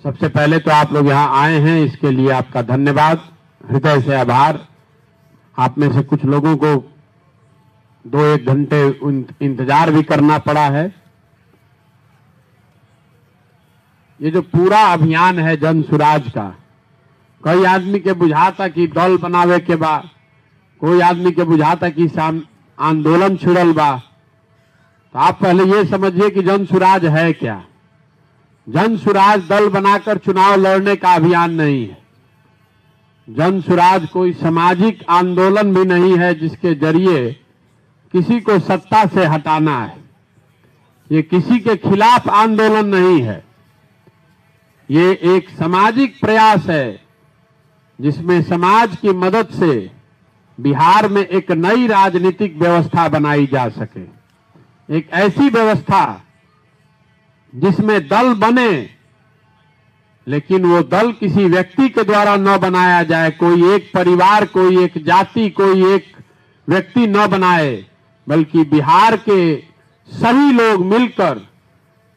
सबसे पहले तो आप लोग यहाँ आए हैं, इसके लिए आपका धन्यवाद, हृदय से आभार। आप में से कुछ लोगों को 2-1 घंटे इंतजार भी करना पड़ा है। ये जो पूरा अभियान है जन सुराज का, कई आदमी के बुझाता कि दल बनावे के बाद, कोई आदमी के बुझाता कि आंदोलन छिड़ल बा। तो आप पहले ये समझिए कि जन सुराज है क्या। जन सुराज दल बनाकर चुनाव लड़ने का अभियान नहीं है। जन सुराज कोई सामाजिक आंदोलन भी नहीं है जिसके जरिए किसी को सत्ता से हटाना है। ये किसी के खिलाफ आंदोलन नहीं है, ये एक सामाजिक प्रयास है जिसमें समाज की मदद से बिहार में एक नई राजनीतिक व्यवस्था बनाई जा सके। एक ऐसी व्यवस्था जिसमें दल बने, लेकिन वो दल किसी व्यक्ति के द्वारा न बनाया जाए, कोई एक परिवार, कोई एक जाति, कोई एक व्यक्ति न बनाए, बल्कि बिहार के सही लोग मिलकर,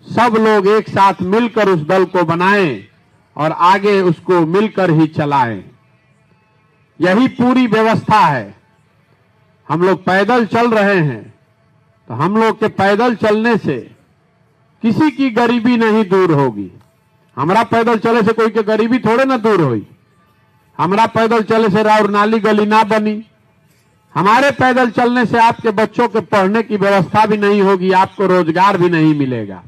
सब लोग एक साथ मिलकर उस दल को बनाएं और आगे उसको मिलकर ही चलाएं। यही पूरी व्यवस्था है। हम लोग पैदल चल रहे हैं, तो हम लोग के पैदल चलने से किसी की गरीबी नहीं दूर होगी। हमारा पैदल चले से कोई के गरीबी थोड़े ना दूर होई। हमारा पैदल चले से राउर नाली गली ना बनी। हमारे पैदल चलने से आपके बच्चों के पढ़ने की व्यवस्था भी नहीं होगी, आपको रोजगार भी नहीं मिलेगा।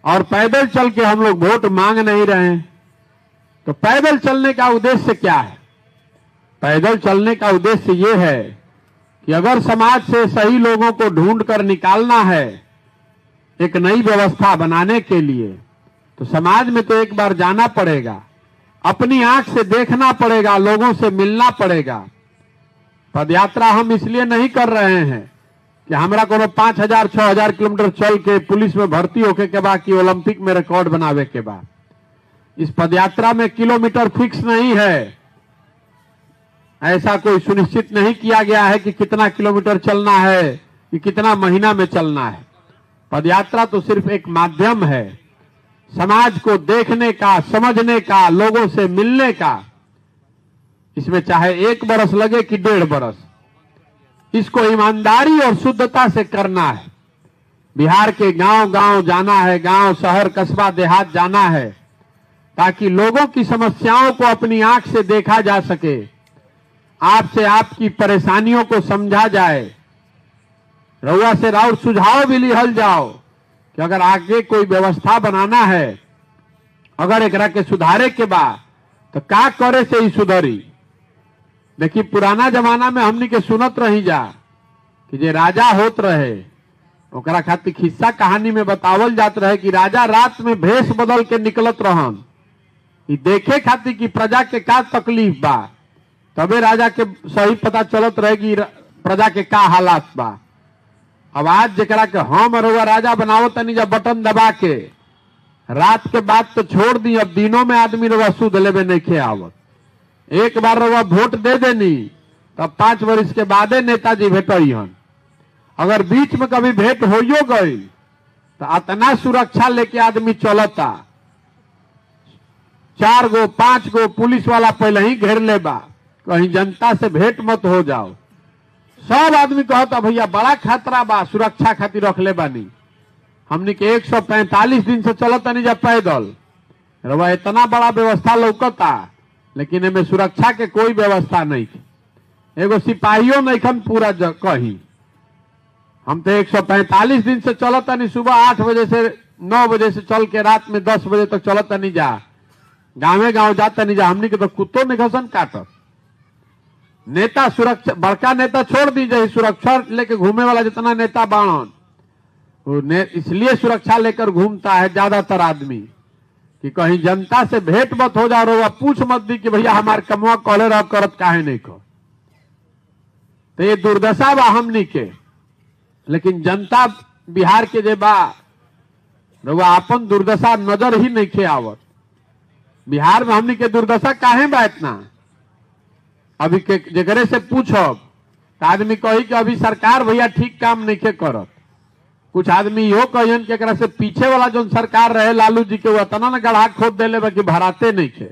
और पैदल चल के हम लोग वोट मांग नहीं रहे हैं। तो पैदल चलने का उद्देश्य क्या है? पैदल चलने का उद्देश्य यह है कि अगर समाज से सही लोगों को ढूंढ कर निकालना है एक नई व्यवस्था बनाने के लिए, तो समाज में तो एक बार जाना पड़ेगा, अपनी आंख से देखना पड़ेगा, लोगों से मिलना पड़ेगा। पदयात्रा हम इसलिए नहीं कर रहे हैं कि हमरा कोनो 5000-6000 किलोमीटर चल के पुलिस में भर्ती होके के बाद कि ओलंपिक में रिकॉर्ड बनावे के बाद। इस पदयात्रा में किलोमीटर फिक्स नहीं है, ऐसा कोई सुनिश्चित नहीं किया गया है कि कितना किलोमीटर चलना है, कि कितना महीना में चलना है। पदयात्रा तो सिर्फ एक माध्यम है समाज को देखने का, समझने का, लोगों से मिलने का। इसमें चाहे 1 बरस लगे कि 1.5 बरस, इसको ईमानदारी और शुद्धता से करना है। बिहार के गांव-गांव जाना है, गांव, शहर, कस्बा, देहात जाना है, ताकि लोगों की समस्याओं को अपनी आंख से देखा जा सके, आपसे आपकी परेशानियों को समझा जाए, रउआ से राउर सुझाव भी लिहल जाओ कि अगर आगे कोई व्यवस्था बनाना है, अगर एकरा के सुधारे के बाद तो का करे से ही सुधरी। देखिए, पुराना जमाना में हमनी के सुनत रही जा कि जे राजा होत रहे ओकरा खातिर खिस्सा कहानी में बतावल जात रहे कि राजा रात में भेष बदल के निकलत रहन, कि देखे खातिर कि प्रजा के का तकलीफ बा, तबे राजा के सही पता चलत रहे कि प्रजा के का हालात बा। अब आज जरा के हम रउआ राजा बनावो तनी जा बटन दबा के, रात के बाद तो छोड़ दी, अब दिनों में आदमी रउआ सुध लेवे नहीं खे आवत। एक बार रउआ वोट दे देनी तब 5 वर्ष के बादे नेताजी भेटन। अगर बीच में कभी भेंट होइयो गई तो इतना सुरक्षा लेके आदमी चलता, 4 गो 5 गो पुलिस वाला पहले ही घेर लेबा, कहीं जनता से भेंट मत हो जाओ। सब आदमी कहता भैया बड़ा खतरा बा, सुरक्षा खातिर रख ले बानी। हमने के 145 दिन से चलता नहीं जा पैदल, रवा इतना बड़ा व्यवस्था लौकता, लेकिन इनमें सुरक्षा के कोई व्यवस्था नहीं। एगो सिपाहियों नहीं खन पूरा कहीं। हम तो 145 दिन से चलता नहीं, सुबह 8 बजे से 9 बजे से चल के रात में 10 बजे तक चलता नहीं जा, गाँवे गाँव जाता नहीं जा। हमने के तो कुत्तों ने घसन काटत। नेता सुरक्षा, बड़का नेता छोड़ दीजिए, सुरक्षा लेके घूमे वाला जितना नेता बाणन, वो इसलिए सुरक्षा लेकर घूमता है ज्यादातर आदमी कि कहीं जनता से भेंट मत हो जा रहा, पूछ मत दी कि भैया हमारे कमवा कॉले रह करत काहे नहीं कर। तो ये दुर्दशा बा हमनी के। लेकिन जनता बिहार के जे बा रउआ अपन दुर्दशा नजर ही नहीं खे आवत। बिहार में हमनी के दुर्दशा काहे बा इतना? अभी के जगरे से पूछब तो आदमी कही कि अभी सरकार भैया ठीक काम नहीं के करत। कुछ आदमी यो कहन के एकरा से पीछे वाला जो सरकार रहे लालू जी के वो इतना न गढ़ा खोद देले बा कि भराते नहीं थे।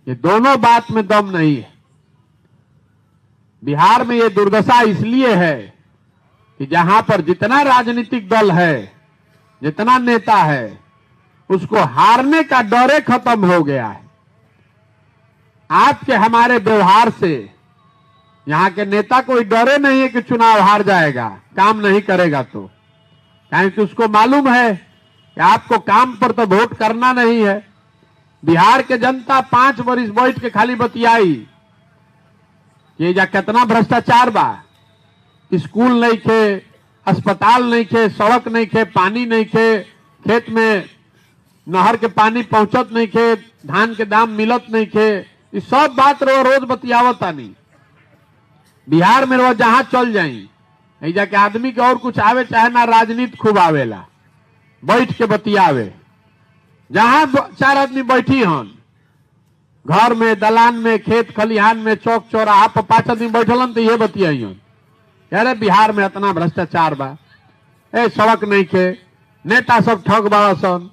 ये दोनों बात में दम नहीं है। बिहार में ये दुर्दशा इसलिए है कि जहां पर जितना राजनीतिक दल है, जितना नेता है, उसको हारने का डरे खत्म हो गया है। आपके हमारे व्यवहार से यहां के नेता कोई डरे नहीं है कि चुनाव हार जाएगा, काम नहीं करेगा तो, क्योंकि उसको मालूम है कि आपको काम पर तो वोट करना नहीं है। बिहार के जनता 5 वर्ष बैठ के खाली बतियाई ये जा कितना भ्रष्टाचार बा, स्कूल नहीं खे, अस्पताल नहीं खे, सड़क नहीं खे, पानी नहीं खे, खेत में नहर के पानी पहुंचत नहीं खे, धान के दाम मिलत नहीं खे, ये सब बात रोज बतियावत आनी। बिहार में रोज जहां चल जाई ऐजा के आदमी के और कुछ आवे चाहे ना, राजनीति खूब आवेला, बैठ के बतियावे। जहां 4 आदमी बैठी हन, घर में, दलान में, खेत खलिहान में, चौक चौराहा पर 5 आदमी बैठलन तो ये बतियाई अरे बिहार में इतना भ्रष्टाचार बा, सड़क नहीं खे, नेता सब ठग बड़ा सन,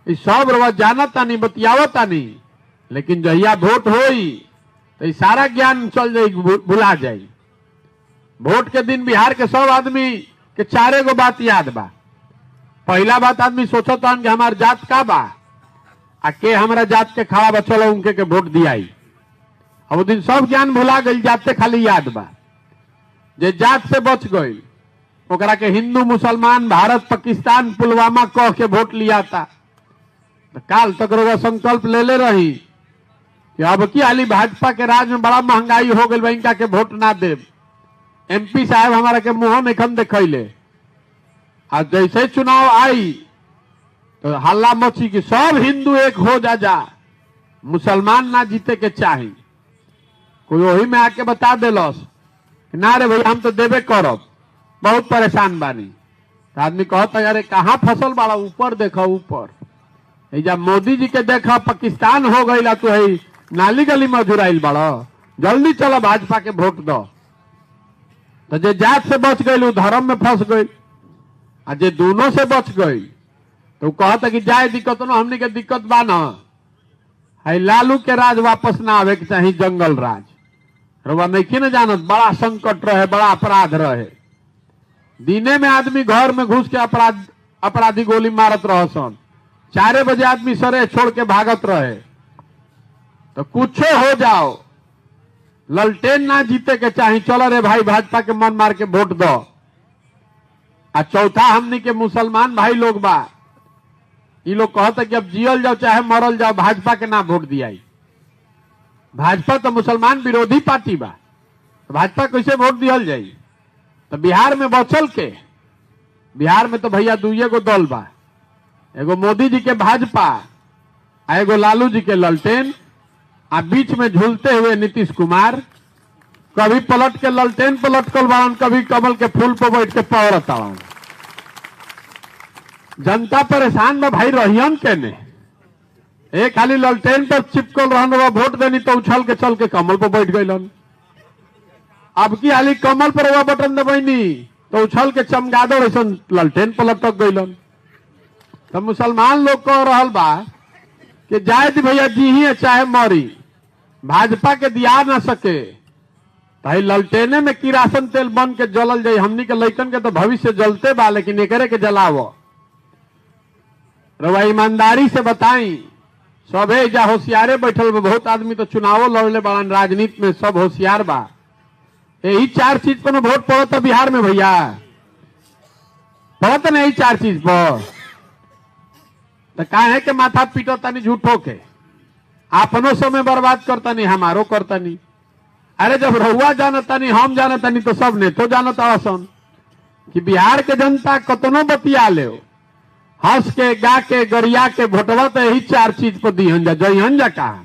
सब रोज जानता नहीं, बतियावता नहीं। लेकिन जहिया वोट होई तो सारा ज्ञान चल जाई, भुला जाई। वोट के दिन बिहार के सब आदमी के 4 गो बात याद बा। पहला बात आदमी सोचत कि हमार जात का बा, आ के हमारा जात के खड़ा बा, चलो उनके के वोट दियाई। अब वो दिन सब ज्ञान भुला गई, जात से खाली याद बा। जे जात से बच गई ओकरा के हिंदू मुसलमान भारत पाकिस्तान पुलवामा कह के वोट लिया था। तो काल तक रोगा संकल्प ले रही कि अब की हाली भाजपा के राज में बड़ा महंगाई हो गई, इनका के वोट ना दे। एमपी साहब हमारा के मुंह में खन देखले, आज जैसे चुनाव आई तो हल्ला मची कि सब हिंदू एक हो जा, मुसलमान ना जीते के चाहिए। कोई वही में आके बता दिलस ना रे भैया हम तो देवे करब, बहुत परेशान बानी। तो आदमी कहता यारे कहाँ फसल बाड़ा, ऊपर देखा ऊपर, जब मोदी जी के देखा पाकिस्तान हो गई, तो है नाली गली में जुराइल बाड़ा, जल्दी चलो भाजपा के वोट दो। तो जे जात से बच गई वो धर्म में फंस गई, और जे दोनों से बच गई तो कहता कि जाए दिक्कत ना, हमने के दिक्कत बा ना, है लालू के राज वापस ना आवे के चाहिए, जंगल राज रवा नहीं न जानत, बड़ा संकट रहे, बड़ा अपराध रहे। दिने में आदमी घर में घुस के अपराधी गोली मारत रह सन, 4 बजे आदमी सरे छोड़ के भागत रहे। तो कुछ हो जाओ, ललटेन ना जीते के चाहिए, चलो रे भाई भाजपा के मन मार के वोट दो। आ चौथा हमनी के मुसलमान भाई लोग बा, ये लोग कहते कि अब जियल जाओ चाहे मरल जाओ, भाजपा के ना वोट दियाई। भाजपा तो मुसलमान विरोधी पार्टी बा, तो भाजपा कैसे वोट दियल जाई। तो बिहार में बचल के, बिहार में तो भैया 2 गो दल बा, एगो मोदी जी के भाजपा, एगो लालू जी के ललटेन, आ बीच में झूलते हुए नीतीश कुमार। कभी पलट के ललटेन पर लटकल बाड़न, कभी कमल के फूल पर बैठ के पौरत आवन। जनता परेशान में भाई रहियन के ने, एक खाली ललटेन पर चिपकल रहन, वोट देनी तो उछल के चल के कमल पर बैठ गईलन। अब की हाली कमल पर वह बटन दबैनी तो उछल के चमगादड़ ऐसा ललटेन पर लटक गईलन। तो मुसलमान लोग कह रहल बा कि जाए दी भैया जी ही चाहे मरी, भाजपा के दिया ना सके, भाई ललटेने में किरासन तेल बन के जलल जाये। हमनी के लइकन के तो भविष्य जलते बा, लेकिन एकरे के जलावो। रवा ईमानदारी से बताई, सबे जा होशियारे बैठल बा, बहुत आदमी तो चुनावो लड़ले बाड़न, राजनीति में सब होशियार बा। यही 4 चीज पर वोट पड़ता बिहार में भैया, पड़ता नहीं 4 चीज पर। तो काहे के माथा पीटो तनी झूठो के, अपनो समय बर्बाद करता नहीं, हमारो करता नहीं। अरे जब रहुआ जानता नहीं, हम जानता नहीं, तो सब ने तो जानता सन कि बिहार के जनता कतनो बतिया ले, हंस के गा के गरिया के भोटवा तो यही 4 चीज पर दीहन जा, जइहन जा कहा।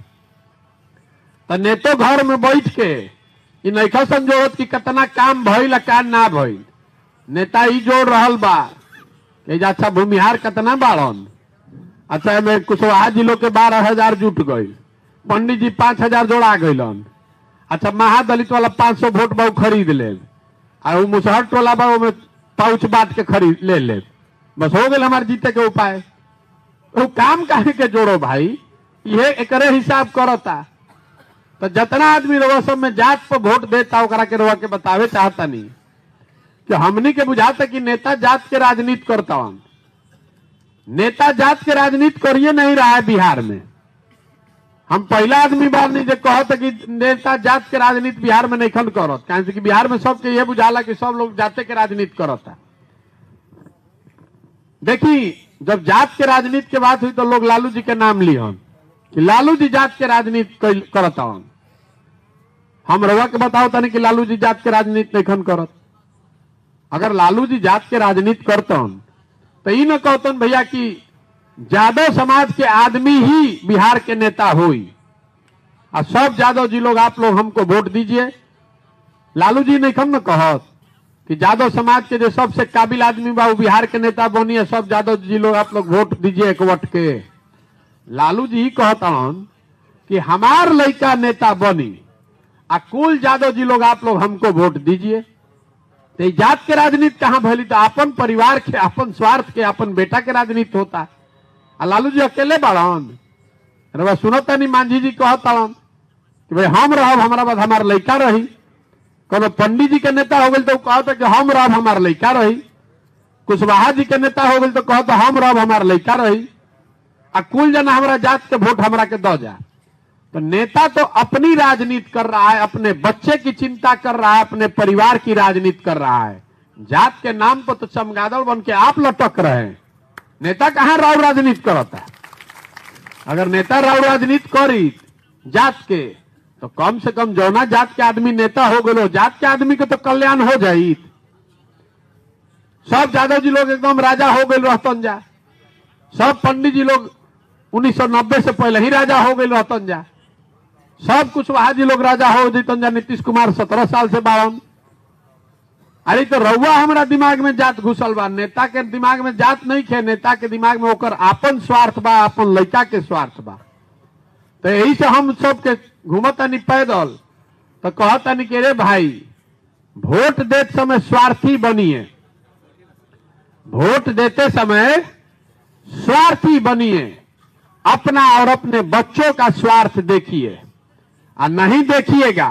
तो नेतो घर में बैठ के इ नइखा संजोत कि कितना काम भइल का ना भइल। नेता ही जोड़ रहल बा कि अच्छा भूमिहार कितना बाड़न, अच्छा में कुशवाहा जिलों के 12,000 जुट गई, पंडित जी 5,000 जोड़ा गईलन। अच्छा महादलित वाला 500 वोट बा खरीद ले, और मुसहर टोला बा में पाउच बांट के खरीद ले ले, बस हो गए हमारे जीते के उपाय। तो काम काहे के जोड़ो भाई, ये एकरे हिसाब करता। तो जितना आदमी रवा सब में जात पर वोट देता ओकरा के रवा के बतावे चाहता नहीं कि हमनी के बुझाता कि नेता जात के राजनीति करता हूं। नेता जात के राजनीति करिए नहीं रहा है बिहार में। हम पहला आदमी बार नहीं जो कहता कि नेता जात के राजनीति बिहार में नहीं खन करत, कारण कि बिहार में सबके ये बुझाला कि सब लोग जाते के राजनीति करता। देखी जब जात के राजनीति के बात हुई तो लोग लालू जी के नाम ली हन कि लालू जी जात के राजनीति करता हन। हम रवा के बताओ तनी कि लालू जी जात के राजनीति नहीं खन करत। अगर लालू जी जात के राजनीति करतन तो ई न कहतन भैया कि यादव समाज के आदमी ही बिहार के नेता हुई और सब यादव जी लोग आप लोग हमको वोट दीजिए। लालू जी नहीं खन न कहत कि यादव समाज के जो सबसे काबिल आदमी बा वो बिहार के नेता बनी है, सब यादव जी लोग आप लोग वोट दीजिए एकवट के। लालू जी कहतन कि हमार लड़का नेता बनी आ कुल यादव जी लोग आप लोग हमको वोट दीजिए। तो जात के राजनीति कहां भली, तो अपन परिवार के, अपन स्वार्थ के, अपन बेटा के राजनीति होता। आ लालू जी अकेले बाड़न। अरे सुनता नहीं मांझी जी कहतन कि भाई हम रहब हमारा बाद हमार लड़का रही। कोनो पंडित जी के नेता हो गए तो कहता कि हम रहब हमार लड़का रही। कुशवाहा जी के नेता हो गए तो कहता हम रहब हमार लड़का रही। आ कुल जना हमारा जात के वोट हमरा के दो जा। तो नेता तो अपनी राजनीति कर रहा है, अपने बच्चे की चिंता कर रहा है, अपने परिवार की राजनीति कर रहा है। जात के नाम पर तो चमगादड़ बन के आप लटक रहे हैं। नेता कहां राव राजनीति करता है? अगर नेता राव राजनीति करी जात के तो कम से कम जौना जात के आदमी नेता हो गए, जात के आदमी के तो कल्याण हो जाई। सब यादव जी लोग एकदम राजा हो गए रहतन जा, सब पंडित जी लोग 1990 से पहले ही राजा हो गए रहतन जा, सब कुशवाहा जी लोग राजा हो जैतन जा। नीतीश कुमार 17 साल से बावन। अरे तो रउआ हमारा दिमाग में जात घुसल बा, नेता के दिमाग में जात नहीं खे। नेता के दिमाग में ओकर आपन स्वार्थ बा, अपन लड़का के स्वार्थ बा। तो यही से हम सब के घूमतानी पैदल तो कहतानी कि रे भाई वोट देते समय स्वार्थी बनिए, वोट देते समय स्वार्थी बनिए, अपना और अपने बच्चों का स्वार्थ देखिए। और नहीं देखिएगा,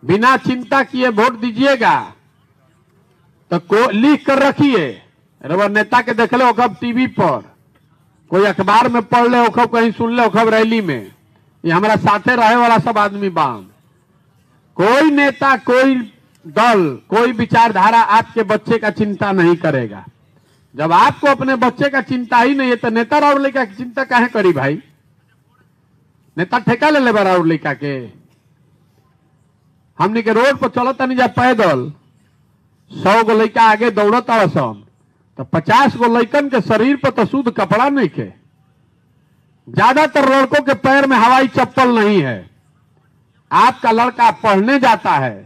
बिना चिंता किए वोट दीजिएगा तो लिख कर रखिए। रबर नेता के देख ले ओखब टीवी पर, कोई अखबार में पढ़ ले ओखब, कहीं सुन ले ओखब रैली में, ये हमारा साथे रहे वाला सब आदमी बांध। कोई नेता, कोई दल, कोई विचारधारा आपके बच्चे का चिंता नहीं करेगा। जब आपको अपने बच्चे का चिंता ही नहीं है तो नेता राउर लड़का की चिंता काहे करी भाई? नेता ठेका ले ले राउर लड़का के। हमने के रोड पर चलता नहीं जा पैदल, 100 गो लड़का आगे दौड़ता सन तो 50 गो लड़कन के शरीर पर तो शुद्ध कपड़ा नहीं खे। ज्यादातर लड़कों के पैर में हवाई चप्पल नहीं है। आपका लड़का पढ़ने जाता है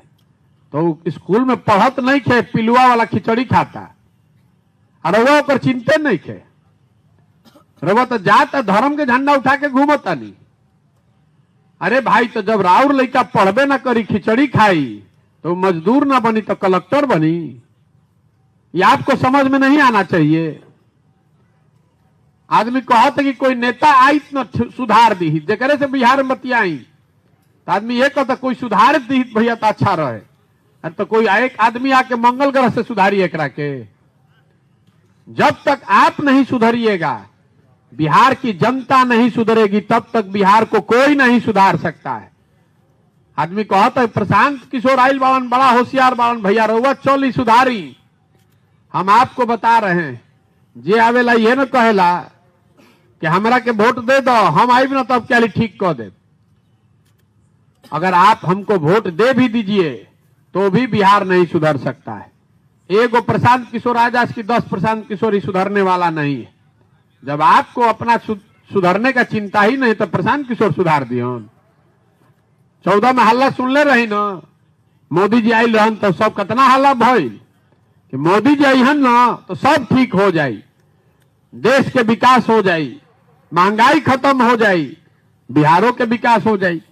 तो स्कूल में पढ़त नहीं खे, पिलुआ वाला खिचड़ी खाता। और वो पर चिंते नहीं खे, रवा तो जाता धर्म के झंडा उठा के घूमता नहीं। अरे भाई तो जब राउर लड़का पढ़बे ना करी, खिचड़ी खाई, तो मजदूर ना बनी तो कलेक्टर बनी। ये आपको समझ में नहीं आना चाहिए। आदमी कहते कि कोई नेता आई न सुधार दी, जेकरे से बिहार में बतियाई तो आदमी ये कहता कोई सुधार दी भैया तो अच्छा रहे। अरे तो कोई एक आदमी आके मंगल ग्रह से सुधारी एकरा के। जब तक आप नहीं सुधरिएगा, बिहार की जनता नहीं सुधरेगी, तब तक बिहार को कोई नहीं सुधार सकता है। आदमी कहता है प्रशांत किशोर आइल बावन बड़ा होशियार बावन, भैया रउआ चली सुधारी। हम आपको बता रहे हैं, जे आवेला ये न कहेला कि हमरा के वोट दे दो, हम आइब ना तब क्या ठीक कह दे। अगर आप हमको वोट दे भी दीजिए तो भी बिहार नहीं सुधर सकता है। एगो प्रशांत किशोर आजाद की 10 प्रशांत किशोर ही सुधरने वाला नहीं है। जब आपको अपना सुधरने का चिंता ही नहीं तो प्रशांत किशोर सुधार दियो। 14 में हल्ला सुन ले रही ना, मोदी जी आयल रहन तो सब कितना हल्ला भइल कि मोदी जी अहन ना तो सब ठीक हो जाई, देश के विकास हो जाई, महंगाई खत्म हो जाई, बिहारों के विकास हो जाई।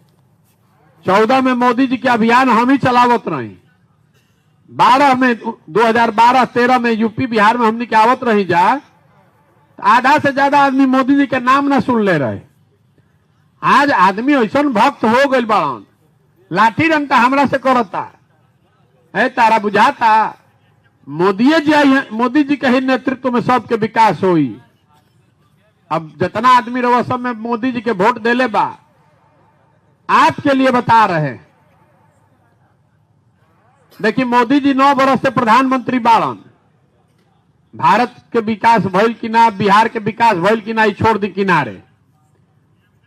14 में मोदी जी के अभियान हम ही चलावत रही, 12 में 2012-13 में यूपी बिहार में हमने आवत रही जा, तो आधा से ज्यादा आदमी मोदी जी के नाम ना सुन ले रहे। आज आदमी ऐसा भक्त हो गए बड़न, लाठी डंडा हमरा से करता है। तारा बुझाता मोदी जी के ही नेतृत्व में सबके विकास हुई। अब जितना आदमी रहो सब में मोदी जी के वोट देले बा, आपके लिए बता रहे हैं। देखिए मोदी जी 9 वर्ष से प्रधानमंत्री बाड़न, भारत के विकास भइल कि ना, बिहार के विकास भइल कि ना, छोड़ दी किनारे।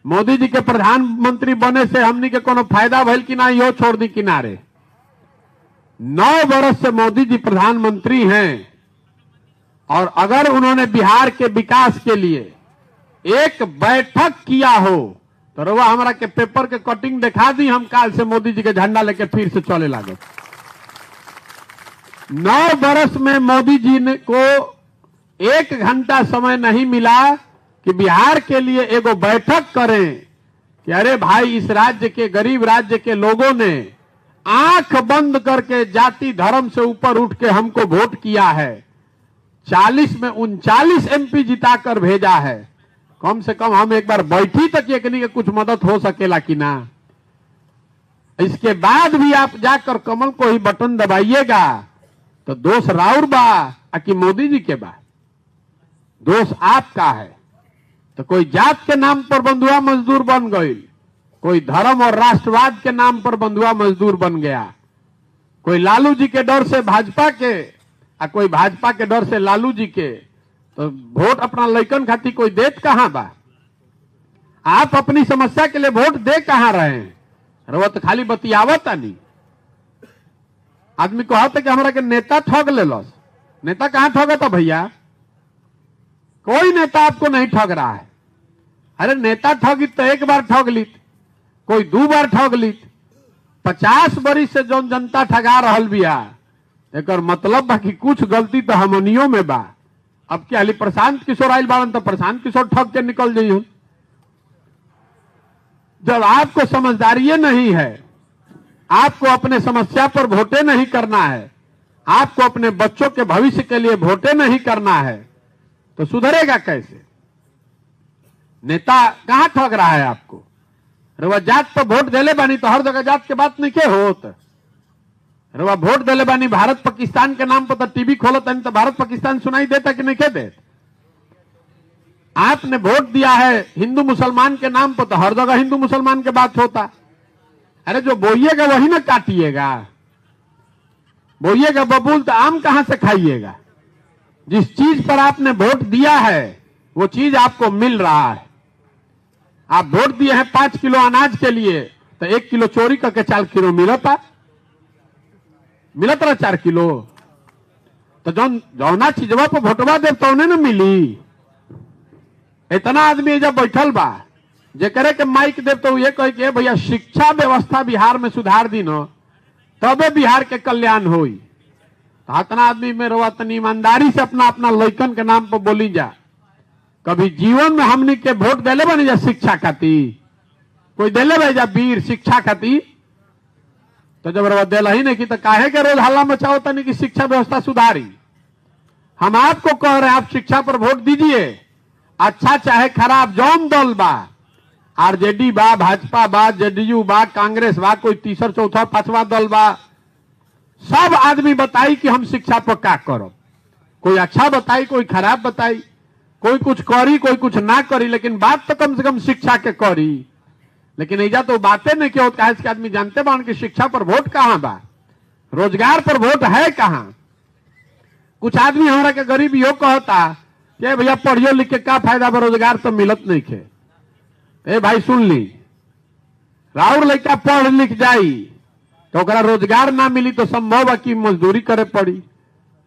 मोदी जी के प्रधानमंत्री बने से हमनी के कोनो फायदा भइल कि ना, यो छोड़ दी किनारे। 9 वर्ष से मोदी जी प्रधानमंत्री हैं, और अगर उन्होंने बिहार के विकास के लिए एक बैठक किया हो तो रवा हमरा के पेपर के कटिंग दिखा दी, हम काल से मोदी जी के झंडा लेके फिर से चले लागे। 9 वर्ष में मोदी जी को 1 घंटा समय नहीं मिला कि बिहार के लिए एगो बैठक करें कि अरे भाई इस राज्य के गरीब राज्य के लोगों ने आंख बंद करके जाति धर्म से ऊपर उठ के हमको वोट किया है, 40 में 39 एमपी जिताकर भेजा है। कम से कम हम एक बार बैठी तक एकनी के कुछ मदद हो सकेला कि ना। इसके बाद भी आप जाकर कमल को ही बटन दबाइएगा तो दोष राउर बा कि मोदी जी के बा, दोष आपका है। तो कोई जात के नाम पर बंधुआ मजदूर बन गई, कोई धर्म और राष्ट्रवाद के नाम पर बंधुआ मजदूर बन गया, कोई लालू जी के डर से भाजपा के, कोई भाजपा के डर से लालू जी के। तो वोट अपना लइकन खातिर कोई देत कहां बा? आप अपनी समस्या के लिए वोट दे कहां रहे हैं? रवा तो खाली बतियावत नहीं। आदमी कहते कि हमरा के नेता ठग ले लस। नेता कहां ठगा था भैया? कोई नेता आपको नहीं ठग रहा है। अरे नेता ठगी तो एक बार ठग ली, कोई 2 बार ठग ली, 50 बरिस से जो जनता ठगा रहल बिया, एक मतलब बा कि कुछ गलती तो हमनियों में बा। अब क्या हाली प्रशांत किशोर आयल बाड़न तो प्रशांत किशोर ठग के निकल जाइए। जब आपको समझदारी नहीं है, आपको अपने समस्या पर वोटे नहीं करना है, आपको अपने बच्चों के भविष्य के लिए वोटे नहीं करना है, तो सुधरेगा कैसे? नेता कहां ठग रहा है आपको? रवा जात पर वोट देले बानी तो हर जगह जात के बात नहीं के होत। रवा वोट देले बानी भारत पाकिस्तान के नाम पर तो टीवी खोलत तो भारत पाकिस्तान सुनाई देता कि नहीं के दे? आपने वोट दिया है हिंदू मुसलमान के नाम पर तो हर जगह हिंदू मुसलमान के बात होता। अरे जो बोइएगा वही ना काटिएगा, बोइएगा बबूल तो आम कहां से खाइएगा? जिस चीज पर आपने वोट दिया है वो चीज आपको मिल रहा है। आप वोट दिए हैं 5 किलो अनाज के लिए तो 1 किलो चोरी करके 4 किलो मिलत रहा 4 किलो। तो जौना चीजवा पर वोटवा दे तो उन्हें न मिली। इतना आदमी जब बैठल बा जे करे के माइक देव तो ये कहे कि भैया शिक्षा व्यवस्था बिहार में सुधार दी न तबे बिहार के कल्याण होई। तो इतना आदमी में रवा तनी ईमानदारी से अपना अपना लइकन के नाम पर बोली जा। कभी जीवन में हमने के वोट देले बनी जा शिक्षा खातिर? कोई देले बा जा वीर शिक्षा खातिर? तो जब रवा देला ही नहीं की तो काहे के रोज हल्ला मचाओ तनी कि शिक्षा व्यवस्था सुधारी? हम आपको कह रहे हैं आप शिक्षा पर वोट दीजिए, अच्छा चाहे खराब जौन दल बा, आरजेडी बा, भाजपा बा, जेडीयू बा, कांग्रेस बा, कोई तीसरा चौथा 5वां दल बा, सब आदमी बताई कि हम शिक्षा पर क्या करो। कोई अच्छा बताई, कोई खराब बताई, कोई कुछ करी, कोई कुछ ना करी, लेकिन बात तो कम से कम शिक्षा के करी। लेकिन ऐजा तो बातें नहीं क्यों होता है कि आदमी जानते बान कि शिक्षा पर वोट कहां बा, रोजगार पर वोट है कहां। कुछ आदमी हमारा के गरीब यो कहता कि भैया पढ़ियो लिख के क्या फायदा बा, रोजगार तो मिलत नहीं खे। ए भाई सुन ली, राउर लड़का पढ़ लिख जाई तो ओकरा रोजगार ना मिली तो संभव है कि मजदूरी करे पड़ी।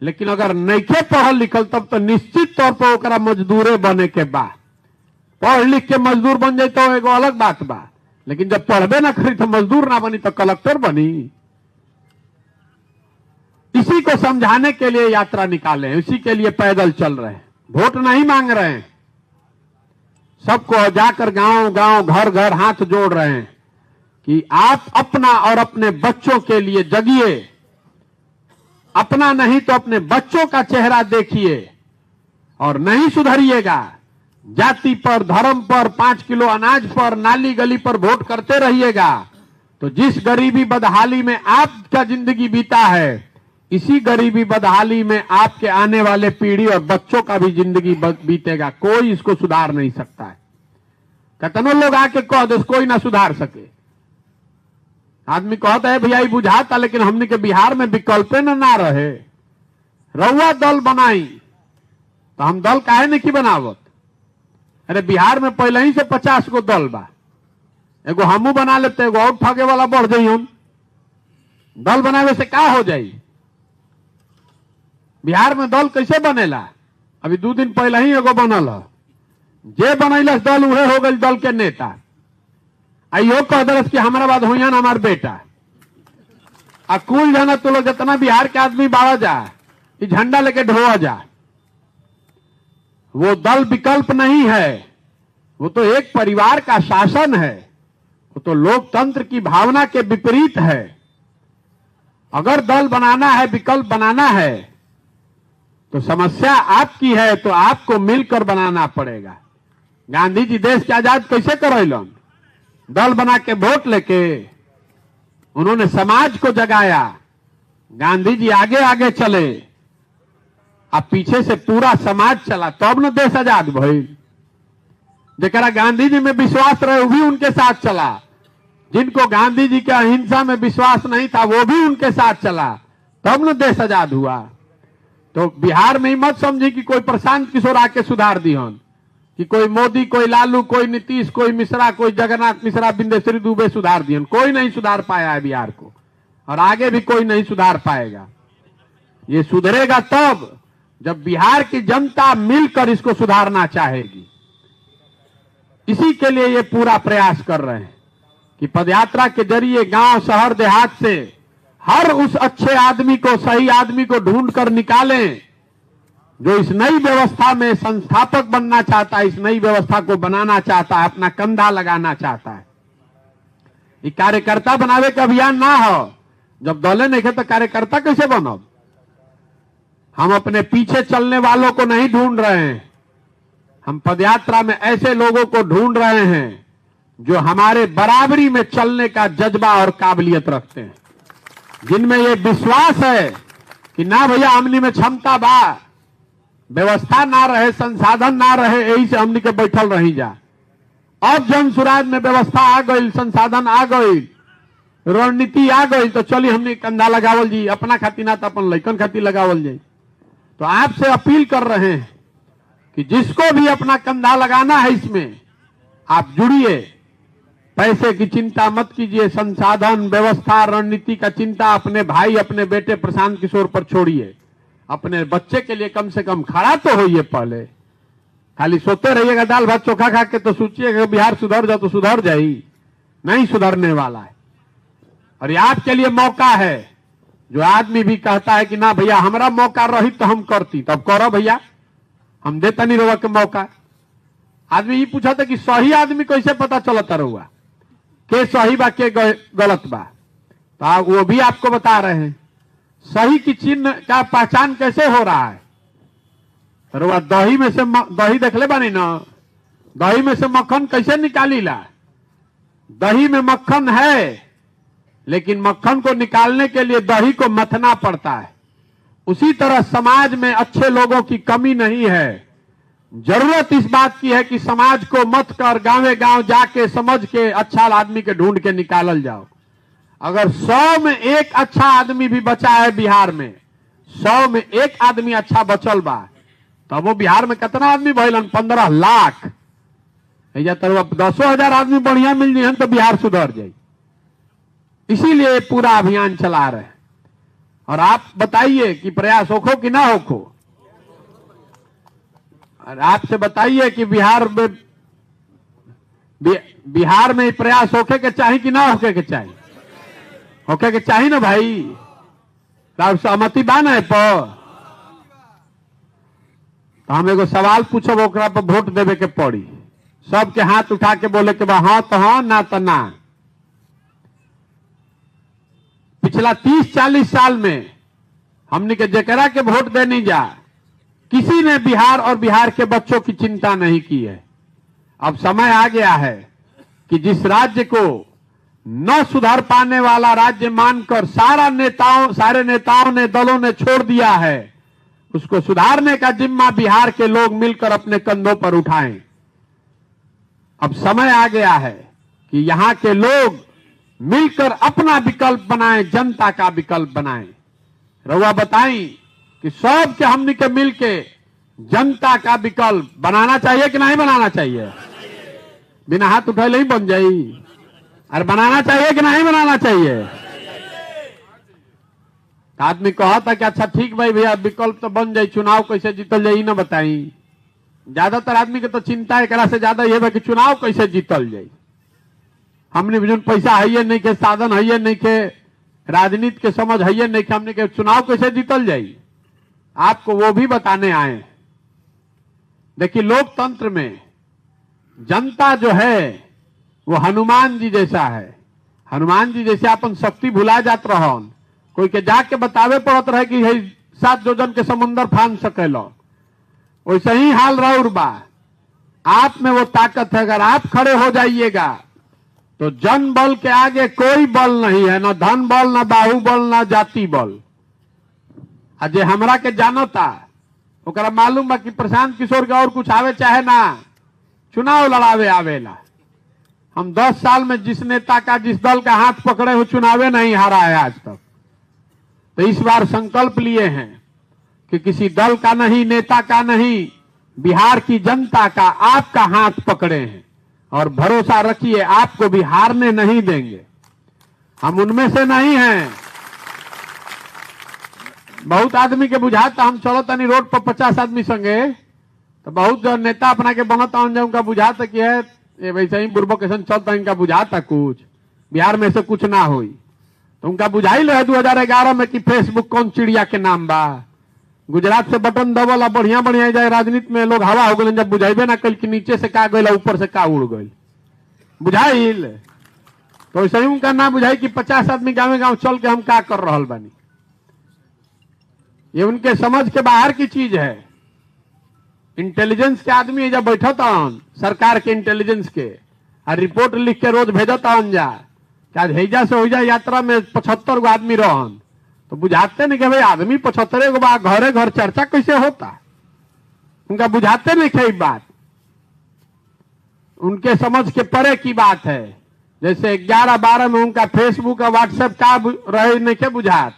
लेकिन अगर नइखे पढ़ल लिखल तब तो निश्चित तौर पर ओकरा मजदूरे बने के बा। पढ़ लिख के मजदूर बन जाए तो एगो अलग बात बा, लेकिन जब पढ़बे ना करी तो मजदूर ना बनी तो कलेक्टर बनी। इसी को समझाने के लिए यात्रा निकाले, इसी के लिए पैदल चल रहे हैं, वोट नहीं मांग रहे हैं। सबको जाकर गांव गांव घर घर हाथ जोड़ रहे हैं कि आप अपना और अपने बच्चों के लिए जगिए। अपना नहीं तो अपने बच्चों का चेहरा देखिए और नहीं सुधरिएगा, जाति पर, धर्म पर, 5 किलो अनाज पर, नाली गली पर वोट करते रहिएगा, तो जिस गरीबी बदहाली में आपका जिंदगी बीता है, इसी गरीबी बदहाली में आपके आने वाले पीढ़ी और बच्चों का भी जिंदगी बीतेगा। कोई इसको सुधार नहीं सकता है। कितने लोग आके कह दे कोई ना सुधार सके। आदमी कहता है भैया बुझाता, लेकिन हमने के बिहार में विकल्प ना रहे। रउआ दल बनाई तो हम दल काहे नहीं बनावत? अरे बिहार में पहले ही से 50 गो दल बा, एगो हमू बना लेते, एगो और ठगे वाला बढ़ जाइए। दल बनावे से क्या हो जाई? बिहार में दल कैसे बनेला? अभी 2 दिन पहले ही एगो बनल है, जे बनैलस दल उहे हो गई दल के नेता। आइयो कह दरस कि हमारा बाद हुई हमार बेटा। आ कुल जाना तो लोग जितना बिहार के आदमी बाड़ा जा, ये झंडा लेके ढोआ जा। वो दल विकल्प नहीं है, वो तो एक परिवार का शासन है, वो तो लोकतंत्र की भावना के विपरीत है। अगर दल बनाना है, विकल्प बनाना है, तो समस्या आपकी है, तो आपको मिलकर बनाना पड़ेगा। गांधी जी देश के आजाद कैसे करैलन? दल बना के वोट लेके उन्होंने समाज को जगाया। गांधी जी आगे आगे चले, अब पीछे से पूरा समाज चला, तब न देश आजाद भइल। जरा गांधी जी में विश्वास रहे वो भी उनके साथ चला, जिनको गांधी जी के अहिंसा में विश्वास नहीं था वो भी उनके साथ चला, तब न देश आजाद हुआ। तो बिहार में ही मत समझी कि कोई प्रशांत किशोर आके सुधार दिहन, कि कोई मोदी, कोई लालू, कोई नीतीश, कोई मिश्रा, कोई जगन्नाथ मिश्रा, बिंदेश्वरी दुबे सुधार दिहन। कोई नहीं सुधार पाया है बिहार को, और आगे भी कोई नहीं सुधार पाएगा। ये सुधरेगा तब जब बिहार की जनता मिलकर इसको सुधारना चाहेगी। इसी के लिए ये पूरा प्रयास कर रहे हैं कि पदयात्रा के जरिए गांव, शहर, देहात से हर उस अच्छे आदमी को, सही आदमी को ढूंढ कर निकालें जो इस नई व्यवस्था में संस्थापक बनना चाहता है, इस नई व्यवस्था को बनाना चाहता है, अपना कंधा लगाना चाहता है। ये कार्यकर्ता बनावे का अभियान ना हो। जब दले नहीं है तो कार्यकर्ता कैसे बनब? हम अपने पीछे चलने वालों को नहीं ढूंढ रहे हैं, हम पदयात्रा में ऐसे लोगों को ढूंढ रहे हैं जो हमारे बराबरी में चलने का जज्बा और काबिलियत रखते हैं, जिनमें ये विश्वास है कि ना भैया हमनी में क्षमता बा, व्यवस्था ना रहे, संसाधन ना रहे, यही से हमनी के बैठल रही जा। अब जन सुराज में व्यवस्था आ गई, संसाधन आ गई, रणनीति आ गई, तो चलिए हमने कंधा लगावल जी, अपना खातिर ना तो अपन लइकन खातिर लगावल जाए। तो आपसे अपील कर रहे हैं कि जिसको भी अपना कंधा लगाना है इसमें आप जुड़िए। पैसे की चिंता मत कीजिए, संसाधन, व्यवस्था, रणनीति का चिंता अपने भाई, अपने बेटे प्रशांत किशोर पर छोड़िए। अपने बच्चे के लिए कम से कम खड़ा तो होइए। पहले खाली सोते रहिएगा दाल भात चोखा खा के तो सोचिएगा बिहार सुधर जाओ तो सुधर जाई, नहीं सुधरने वाला है। और ये आपके लिए मौका है। जो आदमी भी कहता है कि ना भैया हमारा मौका रही तो हम करती, तब करो भैया, हम देता नहीं रहुआ के मौका। आदमी ये पूछा था कि सही आदमी कैसे पता चलता रहुआ, के सही बा के गलत बा, तो वो भी आपको बता रहे हैं। सही की चिन्ह का पहचान कैसे हो रहा है? रहुआ दही में से दही देखले बानी ना, दही में से मक्खन कैसे निकाली ला? दही में मक्खन है, लेकिन मक्खन को निकालने के लिए दही को मथना पड़ता है। उसी तरह समाज में अच्छे लोगों की कमी नहीं है। जरूरत इस बात की है कि समाज को मत कर गांवे गांव जाके समझ के अच्छा आदमी के ढूंढ के निकालल जाओ। अगर 100 में एक अच्छा आदमी भी बचा है बिहार में, 100 में एक आदमी अच्छा बचल बा, तब वो बिहार में कितना आदमी भइलन? 15 लाख। या तो 10,000 आदमी बढ़िया मिल जाए तो बिहार सुधर जाए। इसीलिए पूरा अभियान चला रहे हैं। और आप बताइए कि प्रयास होखो कि ना होखो। और आपसे बताइए कि बिहार में प्रयास होके के चाहिए कि ना होके के चाहिए? होके के चाहिए ना भाई। तो सहमति बा ना पर तो हम एगो सवाल पूछब, ओकरा पर वोट देवे के पड़ी। सबके हाथ उठा के बोले के बा हाँ तो हाँ, ना तो ना। पिछला 30-40 साल में हमने के जकरा के वोट देनी जा, किसी ने बिहार और बिहार के बच्चों की चिंता नहीं की है। अब समय आ गया है कि जिस राज्य को न सुधर पाने वाला राज्य मानकर सारे नेताओं ने, दलों ने छोड़ दिया है, उसको सुधारने का जिम्मा बिहार के लोग मिलकर अपने कंधों पर उठाएं। अब समय आ गया है कि यहां के लोग मिलकर अपना विकल्प बनाएं, जनता का विकल्प बनाएं। रउआ बताई कि सब के हमनी के मिलके जनता का विकल्प बनाना चाहिए कि नहीं बनाना चाहिए? बिना हाथ उठाए ही बन जाई। अरे बनाना चाहिए कि नहीं बनाना चाहिए? आदमी कहा था कि अच्छा ठीक भाई भैया विकल्प तो बन जाए, चुनाव कैसे जीतल जाए ना बताई। ज्यादातर आदमी के तो चिंता है से ज्यादा यह है कि चुनाव कैसे जीतल जाए। हमने भी पैसा है नहीं के, साधन है नहीं के, राजनीति के समझ है नहीं के, हमने के चुनाव कैसे जीतल जाए आपको वो भी बताने आए। देखिए लोकतंत्र में जनता जो है वो हनुमान जी जैसा है। हनुमान जी जैसे अपन शक्ति भुला जात रहन, कोई के जाके बतावे पड़त रहे कि 7 योजन के समुंदर फान सकेलो, वैसे ही हाल रहा बा। आप में वो ताकत है, अगर आप खड़े हो जाइएगा तो जन बल के आगे कोई बल नहीं है, न धन बल, न बाहुबल, न जाति बल। अजय हमरा के जानता ओकरा मालूम बा कि प्रशांत किशोर के और कुछ आवे चाहे ना, चुनाव लड़ावे आवेला। हम 10 साल में जिस नेता का, जिस दल का हाथ पकड़े हो, चुनावे नहीं हारा है आज तक। तो इस बार संकल्प लिए हैं कि किसी दल का नहीं, नेता का नहीं, बिहार की जनता का, आपका हाथ पकड़े हैं और भरोसा रखिए आपको भी हारने नहीं देंगे। हम उनमें से नहीं हैं। बहुत आदमी के बुझाता हम चलो तनी रोड पर 50 आदमी संगे, तो बहुत जो नेता अपना के बनता उनका बुझाता कि है ये वैसे ही बुर्बकेशन चलता, इनका बुझाता कुछ बिहार में से कुछ ना हुई। तो उनका बुझाई लो है 2011 में कि फेसबुक कौन चिड़िया के नाम बा। गुजरात से बटन दबल, बढ़िया बढ़िया जाए राजनीति में लोग हवा हो गए, जब बुझाइबे ना कल कि नीचे से का गई, ऊपर से का उड़ गई, बुझाइल। तो ऐसे ही उनका ना बुझाई कि 50 आदमी गाँव गाँव चल के हम का कर रहा बानी। ये उनके समझ के बाहर की चीज है। इंटेलिजेंस के आदमी जब बैठा था सरकार के इंटेलिजेंस के, और रिपोर्ट लिख के रोज भेजता जा क्या हैजा से हो जाए यात्रा में 75 गो आदमी रहन, तो बुझाते नहीं कि भाई आदमी 75 गो बा, घरे घर चर्चा कैसे होता। उनका बुझाते नहीं कई बात, उनके समझ के परे की बात है। जैसे 11-12 में उनका फेसबुक और व्हाट्सएप का रहे नहीं के बुझात।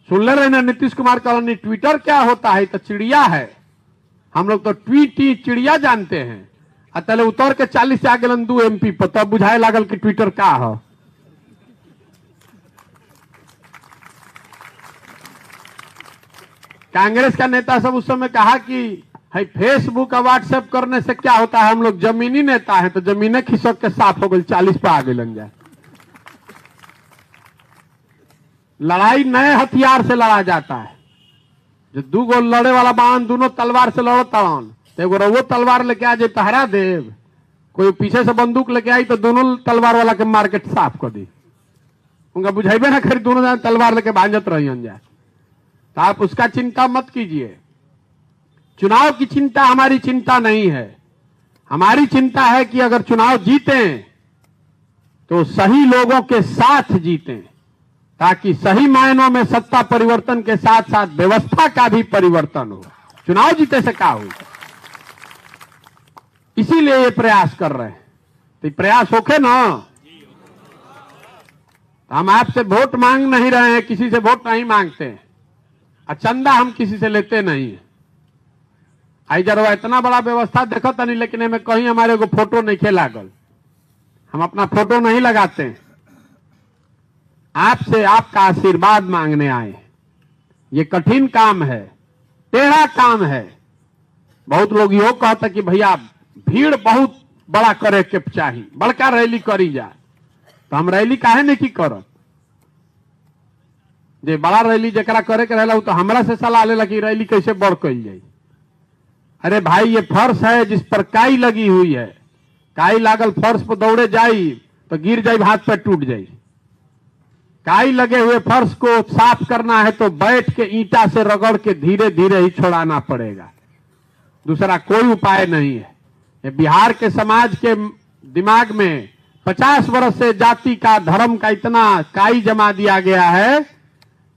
सुन ले रहे ना नीतीश कुमार कॉलोनी, ट्विटर क्या होता है? तो चिड़िया है। हम लोग तो ट्वीटी चिड़िया जानते हैं। अतले उतर के 40 से आ गए 2 MP पर, तब बुझाए लागल कि ट्विटर का है। कांग्रेस का नेता सब उस समय कहा कि है फेसबुक और व्हाट्सएप करने से क्या होता है, हम लोग जमीनी नेता है, तो जमीने खिसक के साफ हो गई, 40 पे आ गई जाए। लड़ाई नए हथियार से लड़ा जाता है। जो 2 गो लड़े वाला बाण दोनों तलवार से लड़ता, तो एगो वो तलवार लेके आ जाए तो हरा देव, कोई पीछे से बंदूक लेके आई तो दोनों तलवार वाला के मार्केट साफ कर दी। उनका बुझाइबे ना खरीद, दोनों जाने तलवार लेके भांजत रही जाए। तो आप उसका चिंता मत कीजिए। चुनाव की चिंता हमारी चिंता नहीं है। हमारी चिंता है कि अगर चुनाव जीतें तो सही लोगों के साथ जीतें, ताकि सही मायनों में सत्ता परिवर्तन के साथ साथ व्यवस्था का भी परिवर्तन हो। चुनाव जीते से क्या हो, इसीलिए ये प्रयास कर रहे हैं। तो प्रयास होके ना, हम आपसे वोट मांग नहीं रहे हैं, किसी से वोट नहीं मांगते हैं, और चंदा हम किसी से लेते नहीं है। आई जरा इतना बड़ा व्यवस्था देखो नहीं, लेकिन में कहीं हमारे को फोटो नहीं खे लागल, हम अपना फोटो नहीं लगाते हैं। आपसे आपका आशीर्वाद मांगने आए। ये कठिन काम है, टेढ़ा काम है। बहुत लोग यो कहते कि भैया भीड़ बहुत बड़ा करे के चाहिए, बड़का रैली करी जाए, तो हम रैली काहे नहीं की करत। जे बड़ा रैली जरा करे के रहला तो हमरा से सलाह लेला कि रैली कैसे बड़ कल जाए। अरे भाई ये फर्श है जिस पर काई लगी हुई है, काई लागल फर्श पर दौड़े जाई तो गिर जाई, हाथ पैर टूट जाई। काई लगे हुए फर्श को साफ करना है तो बैठ के ईंटा से रगड़ के धीरे धीरे ही छोड़ाना पड़ेगा, दूसरा कोई उपाय नहीं है। ये बिहार के समाज के दिमाग में 50 वर्ष से जाति का, धर्म का इतना काई जमा दिया गया है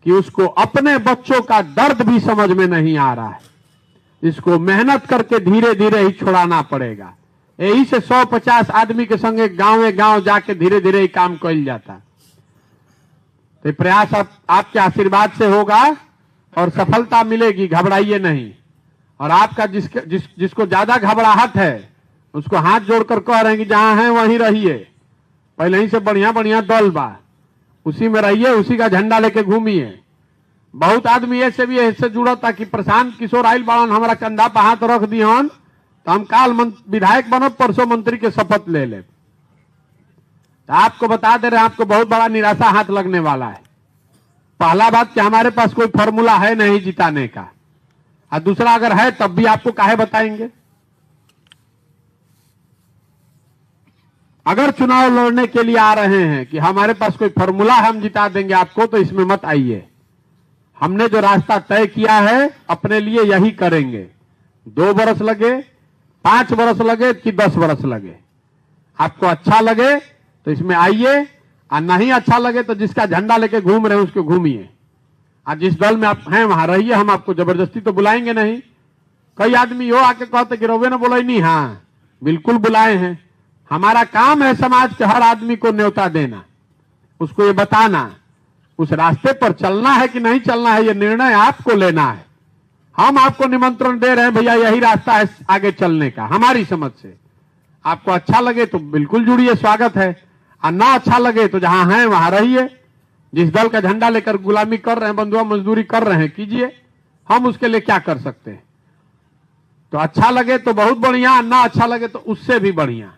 कि उसको अपने बच्चों का दर्द भी समझ में नहीं आ रहा है। इसको मेहनत करके धीरे धीरे ही छोड़ाना पड़ेगा। यही से 150 आदमी के संगे गांव जाके धीरे धीरे ही काम कल जाता। तो प्रयास आपके आशीर्वाद से होगा और सफलता मिलेगी, घबराइए नहीं। और आपका जिसको ज्यादा घबराहट है उसको हाथ जोड़कर कह रहे हैं कि जहां हैं वहीं रहिए, पहले ही से बढ़िया बढ़िया दल बा, उसी में रहिए, उसी का झंडा लेके घूमिए। बहुत आदमी ऐसे भी ऐसे जुड़ा था कि प्रशांत किशोर आइल बाड़न हमारा कंधा पर हाथ रख दिहन तो हम काल विधायक बनो, परसों मंत्री के शपथ ले ले। तो आपको बता दे रहे हैं, आपको बहुत बड़ा निराशा हाथ लगने वाला है। पहला बात कि हमारे पास कोई फॉर्मूला है नहीं जिताने का, और दूसरा अगर है तब भी आपको काहे बताएंगे। अगर चुनाव लड़ने के लिए आ रहे हैं कि हमारे पास कोई फॉर्मूला हम जिता देंगे आपको, तो इसमें मत आइए। हमने जो रास्ता तय किया है अपने लिए यही करेंगे। 2 बरस लगे, 5 बरस लगे कि 10 बरस लगे, आपको अच्छा लगे तो इसमें आइए, और नहीं अच्छा लगे तो जिसका झंडा लेके घूम रहे हैं उसको घूमिए, और जिस दल में आप हैं वहां रहिए। हम आपको जबरदस्ती तो बुलाएंगे नहीं। कई आदमी यो आके कहते कि रउवे ने बोला नहीं, हाँ बिल्कुल बुलाए हैं। हमारा काम है समाज के हर आदमी को न्योता देना, उसको ये बताना, उस रास्ते पर चलना है कि नहीं चलना है, ये निर्णय आपको लेना है। हम आपको निमंत्रण दे रहे हैं, भैया यही रास्ता है आगे चलने का हमारी समझ से। आपको अच्छा लगे तो बिल्कुल जुड़िए, स्वागत है, और ना अच्छा लगे तो जहां हैं वहां रहिए। जिस दल का झंडा लेकर गुलामी कर रहे हैं, बंधुआ मजदूरी कर रहे हैं, कीजिए, हम उसके लिए क्या कर सकते हैं। तो अच्छा लगे तो बहुत बढ़िया, ना अच्छा लगे तो उससे भी बढ़िया।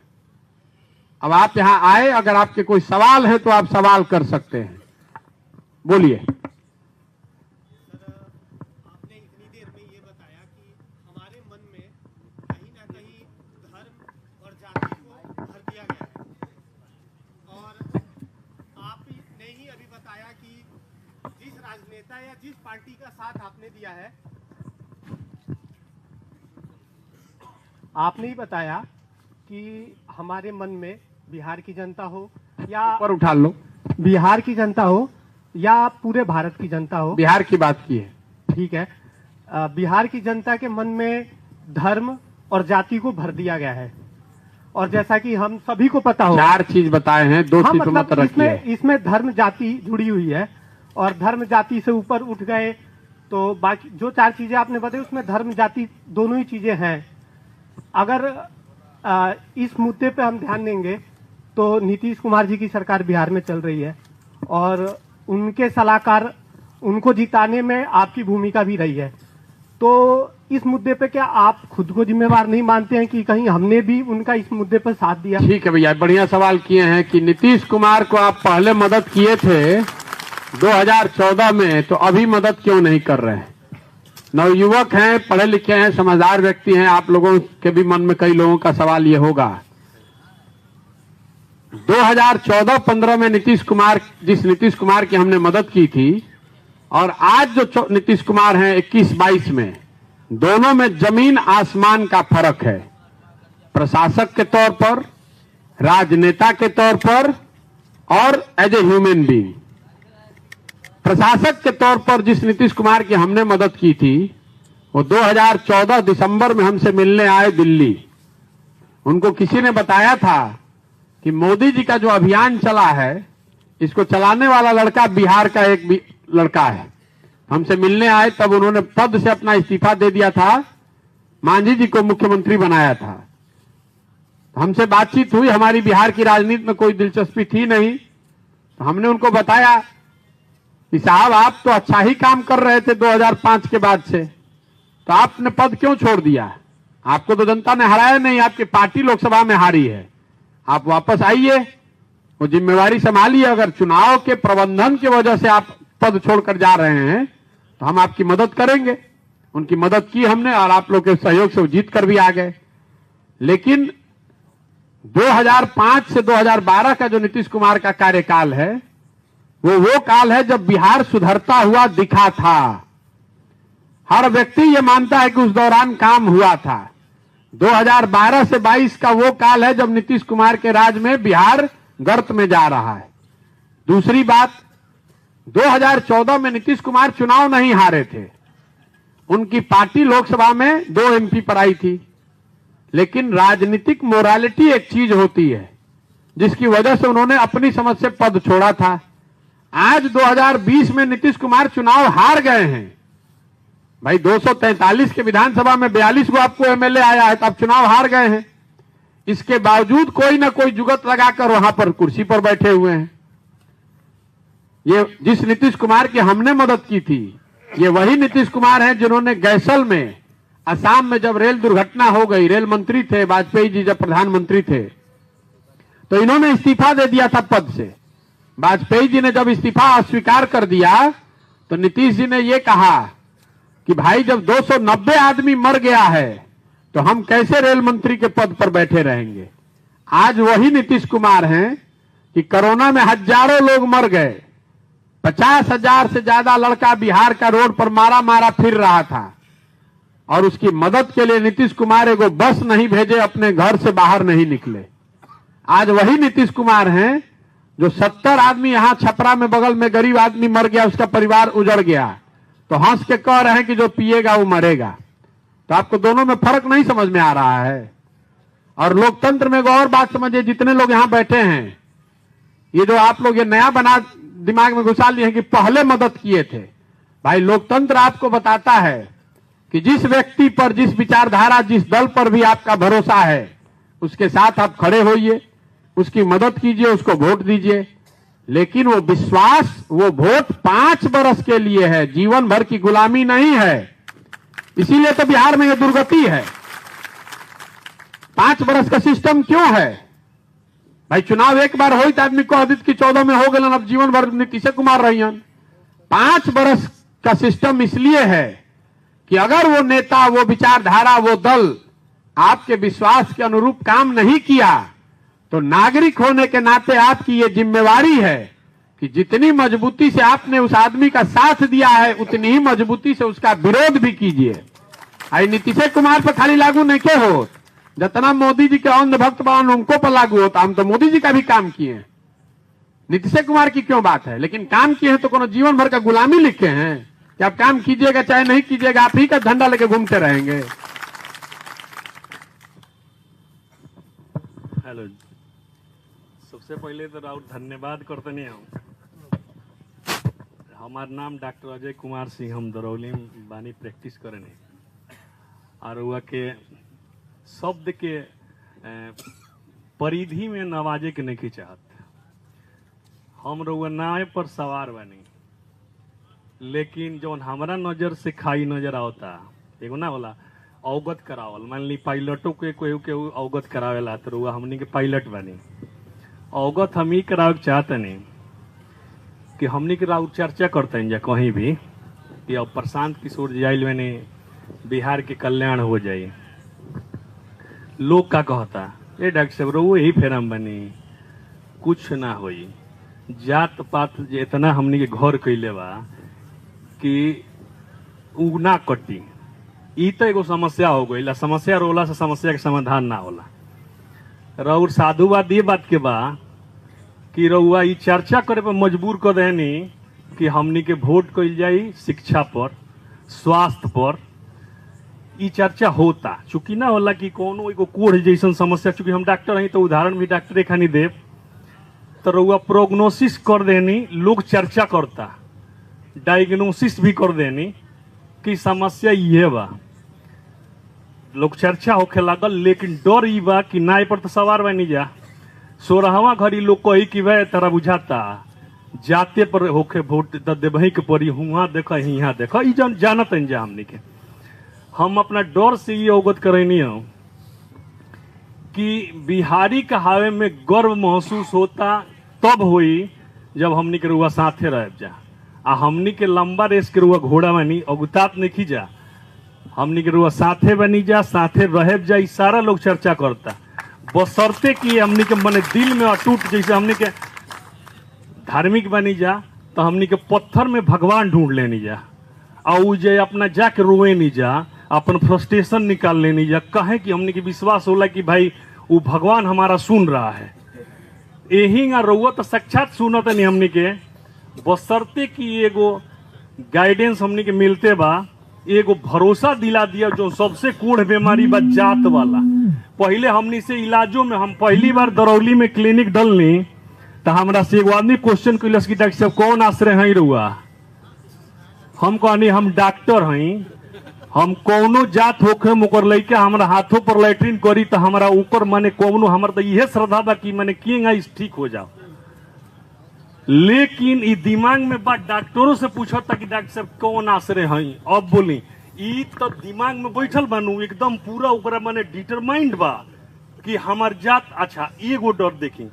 अब आप यहां आए, अगर आपके कोई सवाल है तो आप सवाल कर सकते हैं, बोलिए। आपने इतनी देर में ये बताया कि हमारे मन में कहीं ना कहीं धर्म और जाति को भर दिया गया है, और आपने ही अभी बताया कि जिस राजनेता या जिस पार्टी का साथ आपने दिया है, आपने ही बताया कि हमारे मन में बिहार की जनता हो या ऊपर उठा लो, बिहार की जनता हो या पूरे भारत की जनता हो, बिहार की बात की है, ठीक है, बिहार की जनता के मन में धर्म और जाति को भर दिया गया है। और जैसा कि हम सभी को पता हो, 4 चीज बताए हैं, 2 चीज मत रखिए। इसमें धर्म जाति जुड़ी हुई है, और धर्म जाति से ऊपर उठ गए तो बाकी जो 4 चीजें आपने बताई उसमें धर्म जाति दोनों ही चीजें हैं। अगर इस मुद्दे पे हम ध्यान देंगे तो नीतीश कुमार जी की सरकार बिहार में चल रही है, और उनके सलाहकार, उनको जिताने में आपकी भूमिका भी रही है। तो इस मुद्दे पे क्या आप खुद को जिम्मेवार नहीं मानते हैं कि कहीं हमने भी उनका इस मुद्दे पर साथ दिया? ठीक है भैया, बढ़िया सवाल किए हैं कि नीतीश कुमार को आप पहले मदद किए थे 2014 में, तो अभी मदद क्यों नहीं कर रहे हैं? नवयुवक हैं, पढ़े लिखे हैं, समझदार व्यक्ति हैं, आप लोगों के भी मन में कई लोगों का सवाल ये होगा। 2014-15 में जिस नीतीश कुमार की हमने मदद की थी, और आज जो नीतीश कुमार हैं 21-22 में, दोनों में जमीन आसमान का फर्क है। प्रशासक के तौर पर, राजनेता के तौर पर, और एज ए ह्यूमन बीइंग। प्रशासक के तौर पर जिस नीतीश कुमार की हमने मदद की थी, वो 2014 दिसंबर में हमसे मिलने आए दिल्ली। उनको किसी ने बताया था कि मोदी जी का जो अभियान चला है, इसको चलाने वाला लड़का बिहार का एक लड़का है। हमसे मिलने आए, तब उन्होंने पद से अपना इस्तीफा दे दिया था, मांझी जी को मुख्यमंत्री बनाया था। हमसे बातचीत हुई, हमारी बिहार की राजनीति में कोई दिलचस्पी थी नहीं, तो हमने उनको बताया कि साहब आप तो अच्छा ही काम कर रहे थे 2005 के बाद से, तो आपने पद क्यों छोड़ दिया? आपको तो जनता ने हराया नहीं, आपकी पार्टी लोकसभा में हारी है, आप वापस आइए, वो जिम्मेवारी संभालिए। अगर चुनाव के प्रबंधन की वजह से आप पद छोड़कर जा रहे हैं तो हम आपकी मदद करेंगे। उनकी मदद की हमने, और आप लोग के सहयोग से वो जीत कर भी आ गए। लेकिन 2005 से 2012 का जो नीतीश कुमार का कार्यकाल है, वो काल है जब बिहार सुधरता हुआ दिखा था। हर व्यक्ति ये मानता है कि उस दौरान काम हुआ था। 2012 से 22 का वो काल है जब नीतीश कुमार के राज में बिहार गर्त में जा रहा है। दूसरी बात, 2014 में नीतीश कुमार चुनाव नहीं हारे थे। उनकी पार्टी लोकसभा में 2 एमपी पर आई थी। लेकिन राजनीतिक मोरालिटी एक चीज होती है जिसकी वजह से उन्होंने अपनी समझ से पद छोड़ा था। आज 2020 में नीतीश कुमार चुनाव हार गए हैं। भाई 243 के विधानसभा में 42 को आपको एमएलए आया है, तो आप चुनाव हार गए हैं। इसके बावजूद कोई ना कोई जुगत लगाकर वहां पर कुर्सी पर बैठे हुए हैं। ये जिस नीतीश कुमार की हमने मदद की थी, ये वही नीतीश कुमार हैं जिन्होंने गैसल में, असम में जब रेल दुर्घटना हो गई, रेल मंत्री थे वाजपेयी जी जब प्रधानमंत्री थे, तो इन्होंने इस्तीफा दे दिया था पद से। वाजपेयी जी ने जब इस्तीफा अस्वीकार कर दिया तो नीतीश जी ने यह कहा कि भाई जब 290 आदमी मर गया है तो हम कैसे रेल मंत्री के पद पर बैठे रहेंगे। आज वही नीतीश कुमार हैं कि कोरोना में हजारों लोग मर गए, 50,000 से ज्यादा लड़का बिहार का रोड पर मारा फिर रहा था, और उसकी मदद के लिए नीतीश कुमार एगो बस नहीं भेजे, अपने घर से बाहर नहीं निकले। आज वही नीतीश कुमार हैं जो 70 आदमी यहां छपरा में बगल में गरीब आदमी मर गया, उसका परिवार उजड़ गया, तो हंस के कह रहे हैं कि जो पिएगा वो मरेगा। तो आपको दोनों में फर्क नहीं समझ में आ रहा है। और लोकतंत्र में एक और बात समझिए, जितने लोग यहां बैठे हैं, ये जो आप लोग ये नया बना दिमाग में घुसा लिए हैं कि पहले मदद किए थे। भाई लोकतंत्र आपको बताता है कि जिस व्यक्ति पर, जिस विचारधारा, जिस दल पर भी आपका भरोसा है, उसके साथ आप खड़े होइए, उसकी मदद कीजिए, उसको वोट दीजिए। लेकिन वो विश्वास, वो वोट 5 बरस के लिए है, जीवन भर की गुलामी नहीं है। इसीलिए तो बिहार में ये दुर्गति है। 5 बरस का सिस्टम क्यों है? भाई चुनाव एक बार हो तो आदमी कह दी कि 14 में हो गए, अब जीवन भर नीतीश कुमार रही। 5 बरस का सिस्टम इसलिए है कि अगर वो नेता, वो विचारधारा, वो दल आपके विश्वास के अनुरूप काम नहीं किया तो नागरिक होने के नाते आपकी ये जिम्मेवारी है कि जितनी मजबूती से आपने उस आदमी का साथ दिया है उतनी ही मजबूती से उसका विरोध भी कीजिए। आई नीतीश कुमार पर खाली लागू नहीं के हो, जितना मोदी जी के अंधभक्त बन उनको पर लागू होता। हम तो मोदी जी का भी काम किए, नीतीश कुमार की क्यों बात है? लेकिन काम किए हैं तो कोनो जीवन भर का गुलामी लिखे हैं कि आप काम कीजिएगा चाहे नहीं कीजिएगा, आप ही का झंडा लेके घूमते रहेंगे। हेलो, सबसे पहले तो राउत धन्यवाद करते नहीं हम। हमार नाम डॉक्टर अजय कुमार सिंह, हम दरौली में बानी प्रैक्टिस करे नहीं, और वह के शब्द के परिधि में नवाजे के नहीं चाहत। हम रउआ नाव पर सवार बनी, लेकिन जो हमारा नजर से खाई नजर आवता, एगो ना होला अवगत करावल। मान ली पायलटों के कोई अवगत करावेला तो रउआ हमनी के पायलट बनी। अवगत हम ही करावे चाहते नहीं कि हमनी के राउत चर्चा करते हैं कहीं भी कि अब प्रशांत किशोर जाइल बने, बिहार के कल्याण हो जाए। लोग का कहता ये डॉक्टर साहब रउआ यही फेरम बनी, कुछ ना होई। जात पात इतना हमनी के घर कैले बा कि उ ना कटी। ई तो एगो समस्या हो गई। समस्या रोला से समस्या के समाधान ना होला। रउर साधुवाद ये बात के बा कि रउआ ई चर्चा करे पर मजबूर कर देनी कि हमनी के वोट कइल जाई शिक्षा पर, स्वास्थ्य पर। ई चर्चा होता चूंकि ना होला कि कोनो एगो कोढ़ जैसन समस्या, चूंकि हम डॉक्टर हई तो उदाहरण भी डॉक्टरे खानी देव, तो रउआ प्रोग्नोसिस कर देनी, लोग चर्चा करता, डायग्नोसिस भी कर देनी कि समस्या ये बा, लोग चर्चा होखे लागल। लेकिन डर ई बा कि नाय पर तो सवार बनी जा। 16वां घड़ी लोग कही कि वह तरह बुझाता जाते पर होखे वोट देवही के पड़ी, हुआ देख हिया देख, ई जानत जा हमनी के। हम अपना डर से ये अवगत करनी हो कि बिहारी का हावे में गर्व महसूस होता तब होई जब हमनी के रुआ साथे रह जा। आ हमनी के लंबा रेस के रुआ घोड़ा बनी अगुतात नहीं खींचा, हमनी के रुआ साथे बनी जा, साथे रह जा। सारा लोग चर्चा करता, बशर्ते कि हमनी के मने दिल में अटूट, जैसे हमनी के धार्मिक बनी जा तो हमनी के पत्थर में भगवान ढूंढ लेनी जा, और उ जे अपना जाके रोए नहीं जा, अपन फ्रस्ट्रेशन निकाल लेनी जा, कहे कि हमनी के विश्वास होला कि भाई वो भगवान हमारा सुन रहा है। यही रउआ तो साक्षात सुनत नहीं हमनी के, बशर्ते कि एगो गाइडेंस हमनी के मिलते बा, एगो भरोसा दिला दिया जो सबसे कोढ़ बीमारी बा जात वाला। पहले हमनी से इलाजों में, हम पहली बार दरौली में क्लिनिक डलनी तो हमरा से एगो आदमी क्वेश्चन कैलस कि डॉक्टर साहब कौन आश्रय है रुआ? हम कहनी हम डॉक्टर हई, हम कौनो जात होखे ओकर लइका हमरा हाथों पर लैट्रिन करी तो हमरा ऊपर माने कौनो, हमर तो इहे श्रद्धा बा कि माने किएगा इस ठीक हो जाओ। लेकिन ई दिमाग में बात डॉक्टरों से पूछो था कि डॉक्टर साहब कौन आश्रय हई, अब बोली ई तो दिमाग में बैठल बानू एकदम पूरा ओकरा माने डिटरमाइंड बा कि हमार जात। अच्छा एगो डर देखी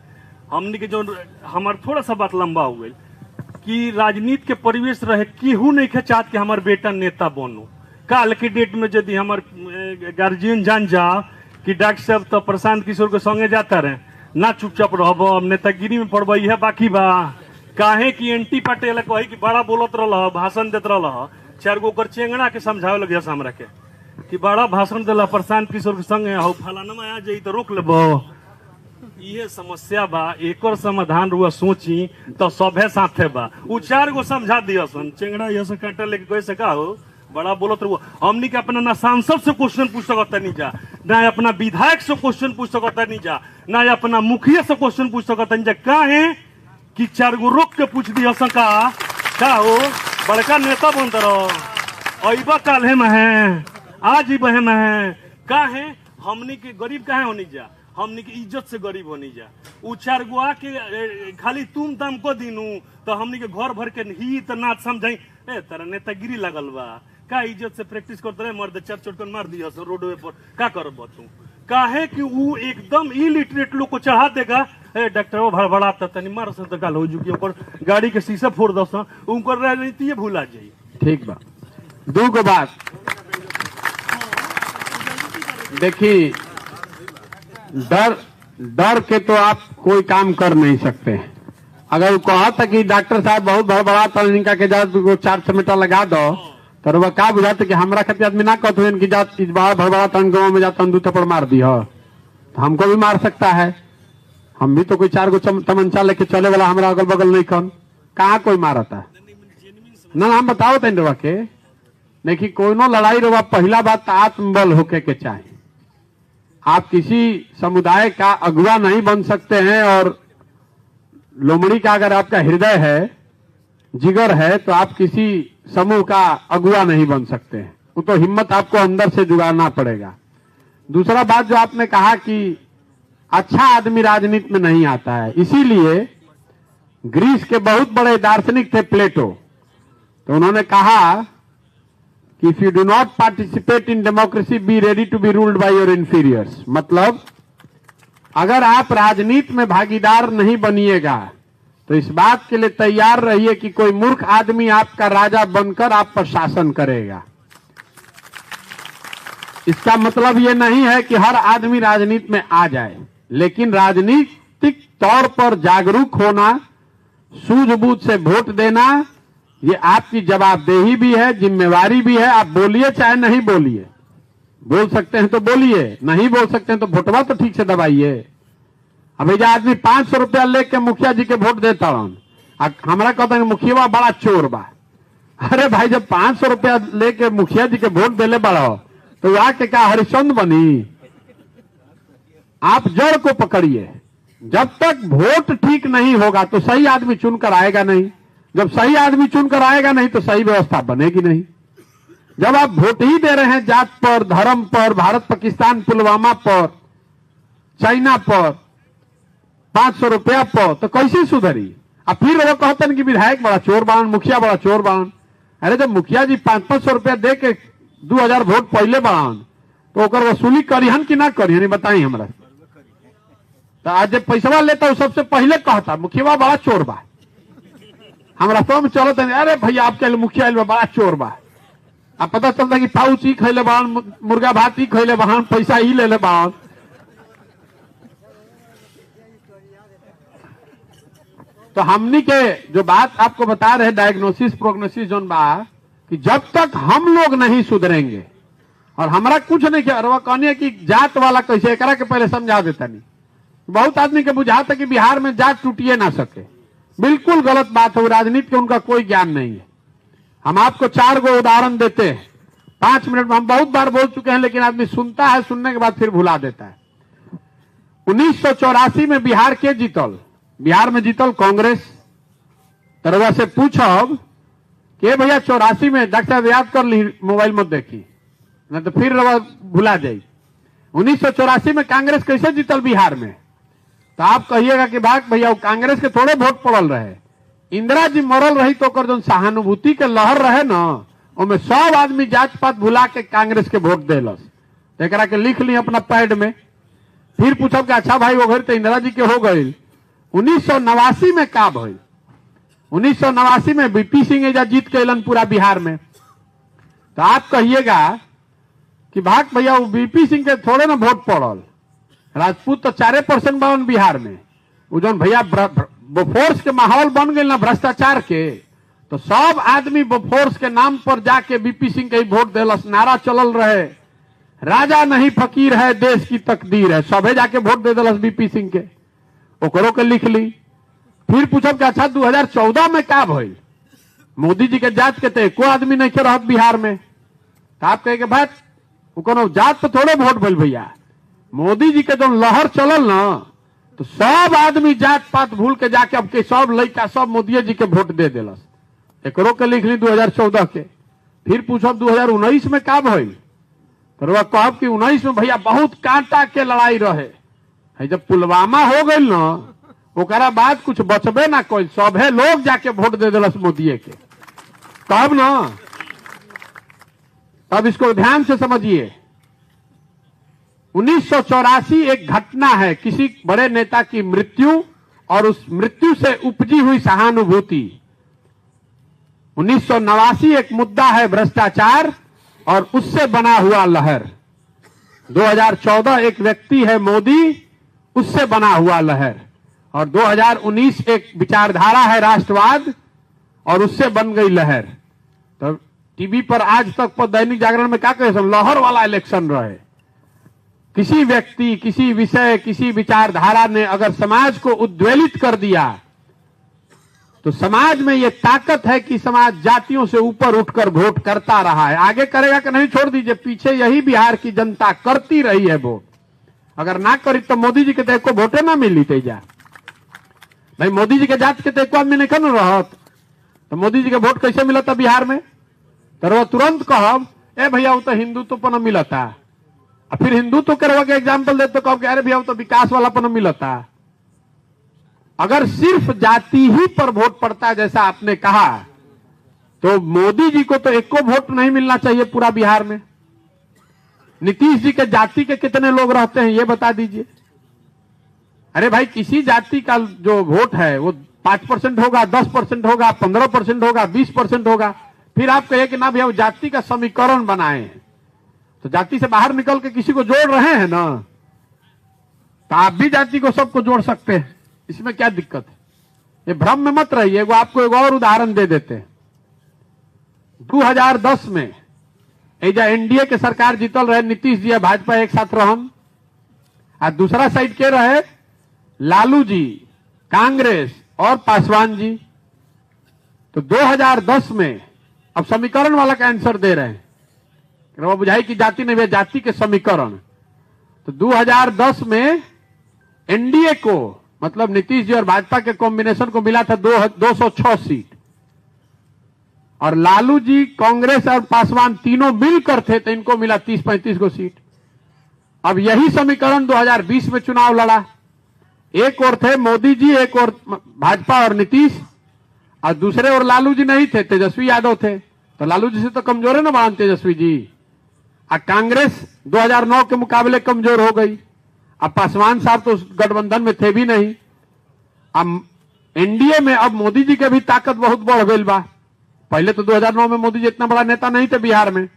हमनी के, जो हमार थोड़ा सा बात लंबा हो गई कि राजनीति के परिवेश रहे, केहू नहीं के चाहत कि हमार बेटा नेता बनो। काल के डेट में यदि हमार गार्जियन जान जा कि डॉक्टर साहब तो प्रशांत किशोर के संगे जाता रहे ना, चुपचाप रहब, अब नेतागिरी में पड़ब, यह बाकी बा। काहे कि एनटी पटेल कही कि बड़ा बोलत रहा, भाषण देत रहा, 4 गो ओकर चेंगड़ा के समझावे लगे हमरा के कि बड़ा भाषण दिला प्रशांत किशोर के संगे, हो फलाना में आ जाई तो रोक लेब। ये समस्या बा, एकर समाधान रुआ सोची तो सभे साथे बा। उ 4 गो समझा दिया सन, चेंगड़ा ये से काटा लेके कोई से का हो बड़ा बोलत रहो। हमनी के अपना ना सांसद से क्वेश्चन पूछ सकता नहीं जा, ना अपना विधायक से क्वेश्चन पूछ सकता नहीं जा, ना अपना मुखिया से क्वेश्चन पूछ सकता नहीं जा। काहे कि 4 गो रोक के पूछ दिया सका का हो बड़का नेता बनता रहो, अइबा काल्हे में है, आज ही बहे में है। काहे हमनी के गरीब काहे होनी जा, हमनी के इज्जत से गरीब होनी जा। उ 4 गो आके खाली तुम दाम को दिनू तो हमनी के घर भर के ही तो नाच समझाई, ए तेरा नेतागिरी लगल बा का, इज्जत से प्रैक्टिस करते रहे, मर्द 4 चोटकन मार दिया रोडवे पर, का करब तू? काहे कि वो एकदम इलिटरेट लोग को चढ़ा देगा, ए डॉक्टर वो भड़बड़ाता तनी मार से तो काल हो जुकी, ओकर गाड़ी के शीशा फोड़ दस, उनकर राजनीति ये भूला जाई। ठीक बा। दू गो बात देखी, डर के तो आप कोई काम कर नहीं सकते। अगर वो कहा था कि डॉक्टर साहब बहुत बड़ा था, इनका के जात 4 चमेटा लगा दो, तो वह का बुझाते कि हमरा खातिर आदमी ना कहते इनकी जात बड़ा तन गाँव में जाता 2 थप्पड़ मार दी हो, तो हमको भी मार सकता है। हम भी तो कोई 4 गो तमंचा लेके चले वाला हमारा अगल बगल नहीं, कौन कहाँ कोई मारता है ना। हम बताओ तेन रवा के देखिए, कोनो लड़ाई रवा पहला बात आत्मबल होके के चाहिए। आप किसी समुदाय का अगुवा नहीं बन सकते हैं, और लोमड़ी का अगर आपका हृदय है, जिगर है, तो आप किसी समूह का अगुवा नहीं बन सकते हैं। वो तो हिम्मत आपको अंदर से जुगाड़ना पड़ेगा। दूसरा बात जो आपने कहा कि अच्छा आदमी राजनीति में नहीं आता है, इसीलिए ग्रीस के बहुत बड़े दार्शनिक थे प्लेटो, तो उन्होंने कहा कि if you do not participate in democracy be ready to be ruled by your inferiors. मतलब अगर आप राजनीति में भागीदार नहीं बनिएगा तो इस बात के लिए तैयार रहिए कि कोई मूर्ख आदमी आपका राजा बनकर आप पर शासन करेगा। इसका मतलब यह नहीं है कि हर आदमी राजनीति में आ जाए, लेकिन राजनीतिक तौर पर जागरूक होना, सूझबूझ से वोट देना, ये आपकी जवाबदेही भी है, जिम्मेवारी भी है। आप बोलिए चाहे नहीं बोलिए, बोल सकते हैं तो बोलिए, नहीं बोल सकते हैं तो वोटवा तो ठीक से दबाइए। अब ये आदमी 500 रुपया लेके मुखिया जी के वोट देता हूं, हमारा कहता है मुखिया बड़ा चोर बा। अरे भाई, जब 500 रुपया लेके मुखिया जी के वोट देले बड़ा तो आके क्या हरिश्चंद्र बनी? आप जड़ को पकड़िए। जब तक वोट ठीक नहीं होगा तो सही आदमी चुनकर आएगा नहीं, जब सही आदमी चुनकर आएगा नहीं तो सही व्यवस्था बनेगी नहीं। जब आप वोट ही दे रहे हैं जात पर, धर्म पर, भारत पाकिस्तान पुलवामा पर, चाइना पर, 500 रुपया पर, तो कैसे सुधरी? अब फिर वो कहते हैं कि विधायक बड़ा चोर बान, मुखिया बड़ा चोर बान। अरे जब मुखिया जी 500 रुपया दे के 2000 वोट पहले बान तो ओकर वसूली करिहन कि ना करिहन बताई हमरा। तो आज जब पैसा लेता हूं सबसे पहले कहता मुखिया बड़ा चोर बा। हमरा तो में चलत है, अरे भैया आपके मुखिया बड़ा चोर बा। अब पता चलता कि पाउच ही खैले बान, मुर्गा भात ही खैले बान, पैसा ही ले ले बान। तो हमनी के जो बात आपको बता रहे डायग्नोसिस प्रोग्नोसिस जोन बा कि जब तक हम लोग नहीं सुधरेंगे और हमारा कुछ नहीं किया, और वह कहनी कि जात वाला कैसे एकरा के पहले समझा देता नहीं। बहुत आदमी के बुझाता कि बिहार में जात टूटिए ना सके, बिल्कुल गलत बात है। राजनीति के उनका कोई ज्ञान नहीं है। हम आपको 4 गो उदाहरण देते हैं 5 मिनट में। हम बहुत बार बोल चुके हैं लेकिन आदमी सुनता है, सुनने के बाद फिर भुला देता है। 1984 में बिहार के जीतल, बिहार में जीतल कांग्रेस। तरवा से पूछब कि भैया 84 में, डॉक्टर साहब याद कर ली, मोबाइल मत देखी ना तो फिर रवा भुला जाई। 1984 में कांग्रेस कैसे जीतल बिहार में? तो आप कहिएगा कि भाग भैया वो कांग्रेस के थोड़े वोट पड़ल रहे, इंदिरा जी मरल रही तो जो सहानुभूति के लहर रहे ना, उनमें सब आदमी जात पात भुला के कांग्रेस के वोट देलस। एक के लिख ली अपना पैड में। फिर पूछब कि अच्छा भाई वो घर तो इंदिरा जी के हो गई। 1989 में का भइल? 1989 में बीपी सिंह एजा जीत के अलन पूरा बिहार में। तो आप कहिएगा कि भाग भैया वो बीपी सिंह के थोड़े ना वोट पड़ल, राजपूत तो 4% बनल बिहार में। वो जौन भैया बोफोर्स के माहौल बन गए ना भ्रष्टाचार के, तो सब आदमी बोफोर्स के नाम पर जाके बीपी सिंह के ही वोट देलस। नारा चलल रहे, राजा नहीं फकीर है देश की तकदीर है, सबे जाके वोट दे दिलस बीपी सिंह के। ओकरो के लिख ली। फिर पूछब कि अच्छा 2014 में का भइल? मोदी जी के जात के तो एको आदमी नहीं के रहत बिहार में। तो आप कहे भाई वो कोनो जात पे थोड़े वोट भइल भैया, मोदी जी के जो लहर चलल ना, तो सब आदमी जात पात भूल के जाके अब के सब लड़का सब मोदी जी के वोट दे दिलस। एकरो के लिख ली 2014 के। फिर पूछब 2019 में का भइल? तो वह कहब कि 19 में भैया बहुत कांटा के लड़ाई रहे है। जब पुलवामा हो गई ना, ओकरा बाद कुछ बचबे ना कोई, सभे लोग जाके वोट दे दिलस मोदी के। तब ना, तब इसको ध्यान से समझिए। 1984 एक घटना है, किसी बड़े नेता की मृत्यु और उस मृत्यु से उपजी हुई सहानुभूति। 1989 एक मुद्दा है भ्रष्टाचार और उससे बना हुआ लहर। 2014 एक व्यक्ति है मोदी, उससे बना हुआ लहर। और 2019 एक विचारधारा है राष्ट्रवाद और उससे बन गई लहर। तो टीवी पर आज तक पर दैनिक जागरण में क्या कहे, लहर वाला इलेक्शन रहे। किसी व्यक्ति, किसी विषय, किसी विचारधारा ने अगर समाज को उद्वेलित कर दिया तो समाज में यह ताकत है कि समाज जातियों से ऊपर उठकर वोट करता रहा है। आगे करेगा कि नहीं छोड़ दीजिए, पीछे यही बिहार की जनता करती रही है वोट। अगर ना करी तो मोदी जी के तो एको वोटे ना मिली तेजा भाई। मोदी जी के जात के तो एको आदमी नहीं कर रहत, तो मोदी जी के वोट कैसे मिलता बिहार में? तो वो तुरंत कहब ए भैया वो तो हिंदुत्व पर न मिलता। फिर हिंदुत्व के रवा के एग्जाम्पल दे तो कहब अरे भैया वो तो विकास वाला पर न मिलता। अगर सिर्फ जाति ही पर वोट पड़ता है जैसा आपने कहा, तो मोदी जी को तो एको वोट नहीं मिलना चाहिए पूरा बिहार में। नीतीश जी के जाति के कितने लोग रहते हैं ये बता दीजिए। अरे भाई किसी जाति का जो वोट है वो 5% होगा, 10% होगा, 15% होगा, 20% होगा। फिर आप कहिए कि ना भैया वो जाति का समीकरण बनाए हैं, तो जाति से बाहर निकल के किसी को जोड़ रहे हैं ना, तो आप भी जाति को सबको जोड़ सकते हैं, इसमें क्या दिक्कत है? ये भ्रम में मत रहिए। वो आपको एक और उदाहरण दे देते हैं। 2010 में एजा एनडीए के सरकार जीतल रहे, नीतीश जी भाजपा एक साथ रहन, और दूसरा साइड के रहे लालू जी, कांग्रेस और पासवान जी। तो 2010 में अब समीकरण वाला का आंसर दे रहे हैं, वो बुझाई कि जाति नहीं, जाति के समीकरण। तो 2010 में एनडीए को, मतलब नीतीश जी और भाजपा के कॉम्बिनेशन को मिला था 206 सीट, और लालू जी, कांग्रेस और पासवान तीनों मिलकर थे तो इनको मिला 30-35 को सीट। अब यही समीकरण 2020 में चुनाव लड़ा। एक और थे मोदी जी, एक और भाजपा और नीतीश, और दूसरे और लालू जी नहीं थे, तेजस्वी यादव थे। तो लालू जी से तो कमजोर है ना बान तेजस्वी जी। और कांग्रेस 2009 के मुकाबले कमजोर हो गई। अब पासवान साहब तो गठबंधन में थे भी नहीं। अब एनडीए में अब मोदी जी के भी ताकत बहुत बढ़ गई बा। पहले तो 2009 में मोदी जी इतना बड़ा नेता नहीं थे बिहार में।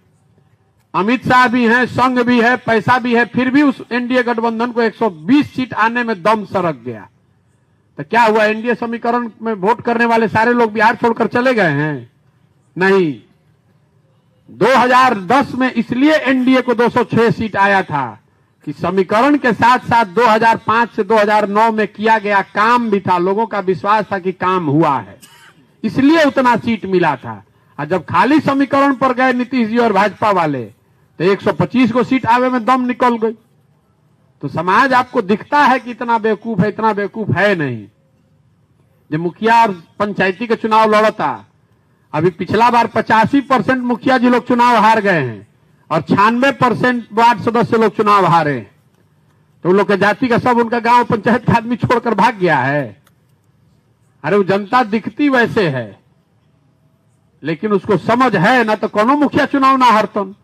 अमित शाह भी हैं, संघ भी है, पैसा भी है, फिर भी उस एनडीए गठबंधन को 120 सीट आने में दम सरक गया। तो क्या हुआ, एनडीए समीकरण में वोट करने वाले सारे लोग बिहार छोड़कर चले गए हैं? नहीं। 2010 में इसलिए एनडीए को 206 सीट आया था कि समीकरण के साथ साथ 2005 से 2009 में किया गया काम भी था, लोगों का विश्वास था कि काम हुआ है, इसलिए उतना सीट मिला था। और जब खाली समीकरण पर गए नीतीश जी और भाजपा वाले तो 125 को सीट आवे में दम निकल गई। तो समाज आपको दिखता है कि इतना बेवकूफ है, इतना बेवकूफ है नहीं। जब मुखिया और पंचायती के चुनाव लड़ता, अभी पिछला बार 85% मुखिया जी लोग चुनाव हार गए हैं और 96% वार्ड सदस्य लोग चुनाव हारे हैं। तो उन लोग के जाति का सब उनका गांव पंचायत का आदमी छोड़कर भाग गया है। अरे वो जनता दिखती वैसे है, लेकिन उसको समझ है ना तो कोनो मुखिया चुनाव ना हारतन।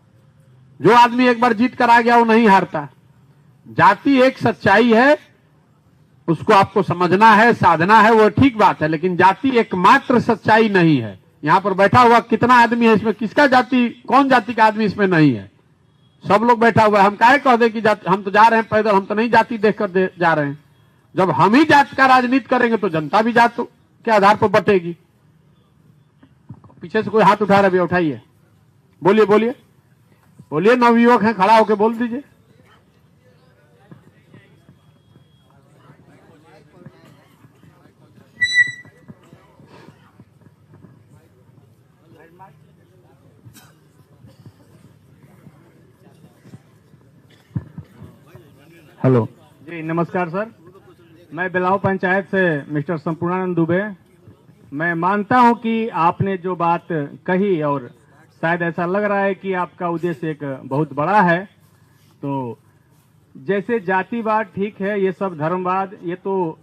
जो आदमी एक बार जीत कर आ गया वो नहीं हारता। जाति एक सच्चाई है, उसको आपको समझना है, साधना है, वो ठीक बात है, लेकिन जाति एकमात्र सच्चाई नहीं है। यहां पर बैठा हुआ कितना आदमी है, इसमें किसका जाति, कौन जाति का आदमी इसमें नहीं है? सब लोग बैठा हुआ है। हम काहे कह दे कि हम तो जा रहे हैं पैदल, हम तो नहीं जाति देखकर जा रहे हैं। जब हम ही जात का राजनीति करेंगे तो जनता भी जात के आधार पर बटेगी। पीछे से कोई हाथ उठा रहा है, भैया उठाइए, बोलिए बोलिए बोलिए, नवयुवक हैं, खड़ा होकर बोल दीजिए। हेलो जी, नमस्कार सर। मैं बिलाव पंचायत से मिस्टर संपूर्णानंद दुबे। मैं मानता हूं कि आपने जो बात कही, और शायद ऐसा लग रहा है कि आपका उद्देश्य एक बहुत बड़ा है। तो जैसे जातिवाद ठीक है, ये सब धर्मवाद, ये तो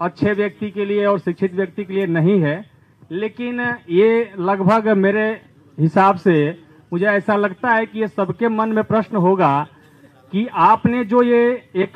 अच्छे व्यक्ति के लिए और शिक्षित व्यक्ति के लिए नहीं है, लेकिन ये लगभग मेरे हिसाब से मुझे ऐसा लगता है कि ये सबके मन में प्रश्न होगा कि आपने जो ये एक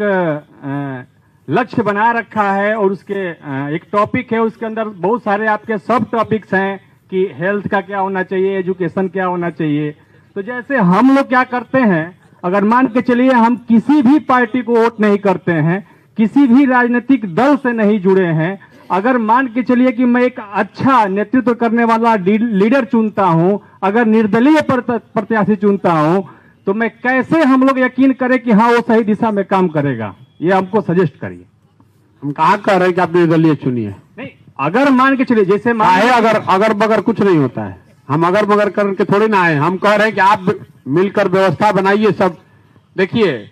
लक्ष्य बना रखा है और उसके एक टॉपिक है, उसके अंदर बहुत सारे आपके सब टॉपिक्स हैं कि हेल्थ का क्या होना चाहिए, एजुकेशन क्या होना चाहिए। तो जैसे हम लोग क्या करते हैं, अगर मान के चलिए हम किसी भी पार्टी को वोट नहीं करते हैं, किसी भी राजनीतिक दल से नहीं जुड़े हैं, अगर मान के चलिए कि मैं एक अच्छा नेतृत्व करने वाला लीडर चुनता हूं, अगर निर्दलीय प्रत्याशी चुनता हूं, तो मैं कैसे हम लोग यकीन करें कि हाँ वो सही दिशा में काम करेगा? ये हमको सजेस्ट करिए। हम कहा कह रहे हैं कि आप निर्दलीय चुनिए? नहीं, अगर मान के चलिए, जैसे अगर बगर कुछ नहीं होता है, हम अगर मगर करके थोड़ी ना आए। हम कह रहे हैं कि आप मिलकर व्यवस्था बनाइए सब। देखिए,